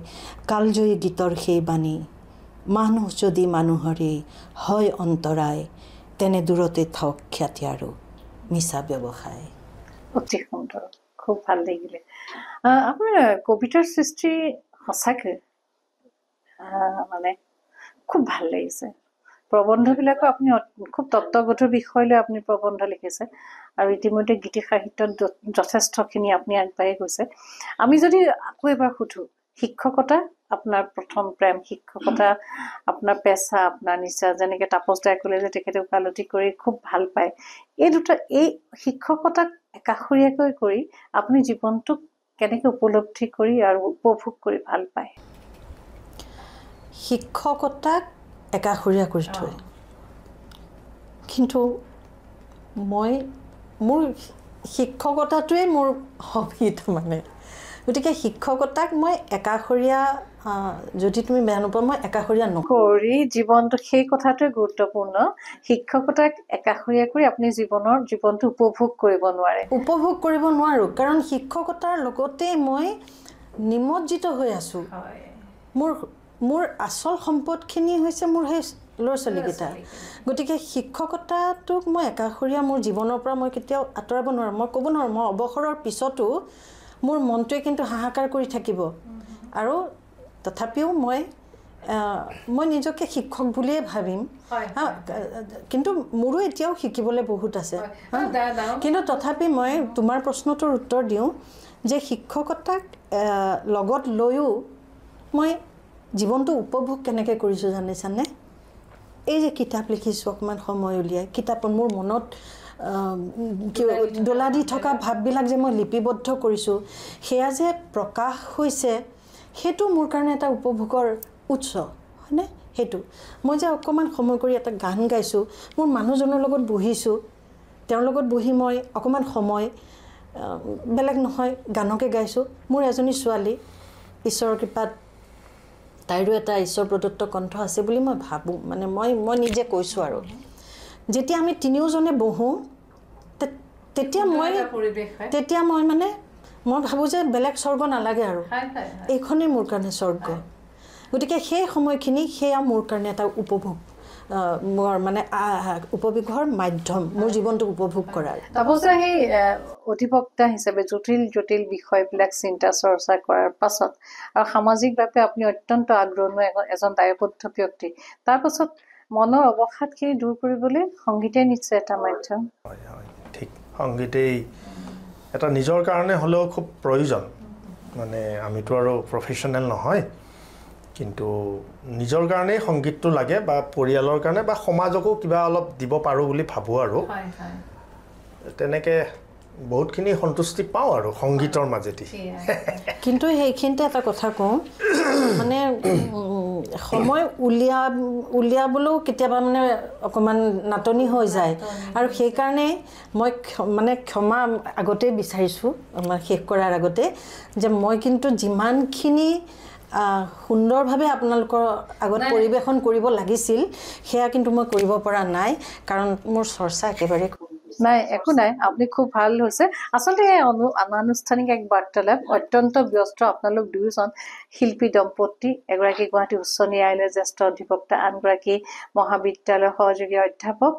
কালজয়ী গীতৰ সেই বাণী মানুহ যদি মানুহৰে হয় অন্তৰায় তেনে দূৰতে থাকক খ্যাতি আৰু মিছা ব্যৱসায়। অতি সুন্দৰ, খুব ভাল লাগিলে। আপোনাৰ কবিতাৰ সৃষ্টি সঁচাকৈ মানে খুব ভাল লাগিছে। প্ৰবন্ধবিলাকো আপুনি খুব তত্ত্বগধুৰ বিষয় লৈ আপুনি প্ৰবন্ধ লিখিছে আৰু ইতিমধ্যে গীতি সাহিত্যত যথেষ্টখিনি আপুনি আগবাঢ়ি গৈছে। আমি যদি আকৌ এবাৰ সুধোঁ, শিক্ষকতা আপোনাৰ প্ৰথম প্ৰেম, শিক্ষকতা আপোনাৰ পেচা, আপোনাৰ নিচা, যেনেকৈ তাপস দাই ক'লে যে তেখেতে ওকালতি কৰি খুব ভাল পায়, এই শিক্ষকতাক একাষৰীয়াকৈ কৰি আপুনি জীৱনটোক কেনেকৈ উপলব্ধি কৰি আৰু উপভোগ কৰি ভাল পায়? শিক্ষকতাক একাষৰীয়া কৰি থৈ, কিন্তু মোৰ শিক্ষকতাটোৱে মোৰ হবি তাৰমানে। গতিকে শিক্ষকতাক মই একাষৰীয়া, যদি তুমি বেয়া নোপোৱা, মই একাষৰীয়া নকৰি জীৱনটো, সেই কথাটোৱে গুৰুত্বপূৰ্ণ। শিক্ষকতাক একাষৰীয়া কৰি আপুনি জীৱনটো উপভোগ কৰিব নোৱাৰে। উপভোগ কৰিব নোৱাৰোঁ, কাৰণ শিক্ষকতাৰ লগতে মই নিমজ্জিত হৈ আছোঁ। মোৰ আচল সম্পদখিনি হৈছে মোৰ সেই ল'ৰা ছোৱালীকেইটা। গতিকে শিক্ষকতাটোক মই একাষৰীয়া মোৰ জীৱনৰ পৰা মই কেতিয়াও আঁতৰাব নোৱাৰোঁ। মই ক'ব নোৱাৰোঁ, মই অৱসৰৰ পিছতো মোৰ মনটোৱে কিন্তু হাহাকাৰ কৰি থাকিব। আৰু তথাপিও মই নিজকে শিক্ষক বুলিয়ে ভাবিম। কিন্তু মোৰো এতিয়াও শিকিবলৈ বহুত আছে। কিন্তু তথাপি মই তোমাৰ প্ৰশ্নটোৰ উত্তৰ দিওঁ যে শিক্ষকতাক লগত লৈও মই জীৱনটো উপভোগ কেনেকৈ কৰিছোঁ জানিছানে? এই যে কিতাপ লিখিছোঁ, অকণমান সময় উলিয়াই কিতাপত মোৰ মনত দোলা দি থকা ভাৱবিলাক যে মই লিপিবদ্ধ কৰিছোঁ, সেয়া যে প্ৰকাশ হৈছে, সেইটো মোৰ কাৰণে এটা উপভোগৰ উৎস, হয়নে? সেইটো মই যে অকণমান সময় কৰি এটা গান গাইছোঁ, মোৰ মানুহজনৰ লগত বহিছোঁ, তেওঁৰ লগত বহি মই অকণমান সময়, বেলেগ নহয়, গানকে গাইছোঁ। মোৰ এজনী ছোৱালী, ঈশ্বৰৰ কৃপাত তাইৰো এটা ঈশ্বৰ প্ৰদত্ত কণ্ঠ আছে বুলি মই ভাবোঁ, মানে মই নিজে কৈছোঁ। আৰু যেতিয়া আমি তিনিওজনে বহোঁ, তেতিয়া মই মানে মই ভাবোঁ যে বেলেগ স্বৰ্গ নালাগে আৰু এইখনেই মোৰ কাৰণে স্বৰ্গ। গতিকে সেই সময়খিনি সেয়া মোৰ কাৰণে এটা মোৰ মানে উপভোগৰ মাধ্যম, মোৰ জীৱনটোক উপভোগ কৰাৰ। তাৰপাছত সেই অধিবক্তা হিচাপে জটিল বিষয়বিলাক চিন্তা চৰ্চা কৰাৰ পাছত আৰু সামাজিকভাৱে আপুনি অত্যন্ত আগ্ৰহী এজন দায়বদ্ধ ব্যক্তি, তাৰপাছত মনৰ অৱসাদখিনি দূৰ কৰিবলৈ সংগীতে নিশ্চয় এটা মাধ্যম। হয় হয়, ঠিক। সংগীতেই এটা নিজৰ কাৰণে হ'লেও খুব প্ৰয়োজন। মানে আমিতো আৰু প্ৰফেশ্যনেল নহয়, কিন্তু নিজৰ কাৰণেই সংগীতটো লাগে, বা পৰিয়ালৰ কাৰণে বা সমাজকো কিবা অলপ দিব পাৰোঁ বুলি ভাবোঁ। আৰু তেনেকৈ বহুতখিনি সন্তুষ্টি পাওঁ আৰু সংগীতৰ মাজেদি। কিন্তু সেইখিনিতে এটা কথা কওঁ, মানে সময় উলিয়াবলৈও কেতিয়াবা মানে অকণমান নাটনি হৈ যায়, আৰু সেইকাৰণে মই মানে ক্ষমা আগতেই বিচাৰিছোঁ, শেষ কৰাৰ আগতে, যে মই কিন্তু যিমানখিনি সুন্দৰভাৱে আপোনালোকৰ আগত পৰিৱেশন কৰিব লাগিছিল, সেয়া কিন্তু মই কৰিব পৰা নাই, কাৰণ মোৰ চৰ্চা একেবাৰে নাই। একো নাই, আপুনি খুব ভাল হৈছে। আচলতে এই অনানুষ্ঠানিক এক বাৰ্তালাপ, অত্যন্ত ব্যস্ত আপোনালোক দুয়োজন শিল্পী দম্পতি, এগৰাকী গুৱাহাটী উচ্চ ন্যায়ালয়ৰ জ্যেষ্ঠ অধিবক্তা, আনগৰাকী মহাবিদ্যালয়ৰ সহযোগী অধ্যাপক,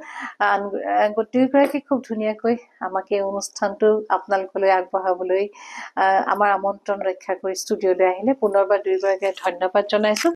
দুয়োগৰাকী খুব ধুনীয়াকৈ আমাক এই অনুষ্ঠানটো আপোনালোকলৈ আগবঢ়াবলৈ আমাৰ আমন্ত্ৰণ ৰক্ষা কৰি ষ্টুডিঅ'লৈ আহিলে। পুনৰবাৰ দুয়োগৰাকীয়ে ধন্যবাদ জনাইছোঁ।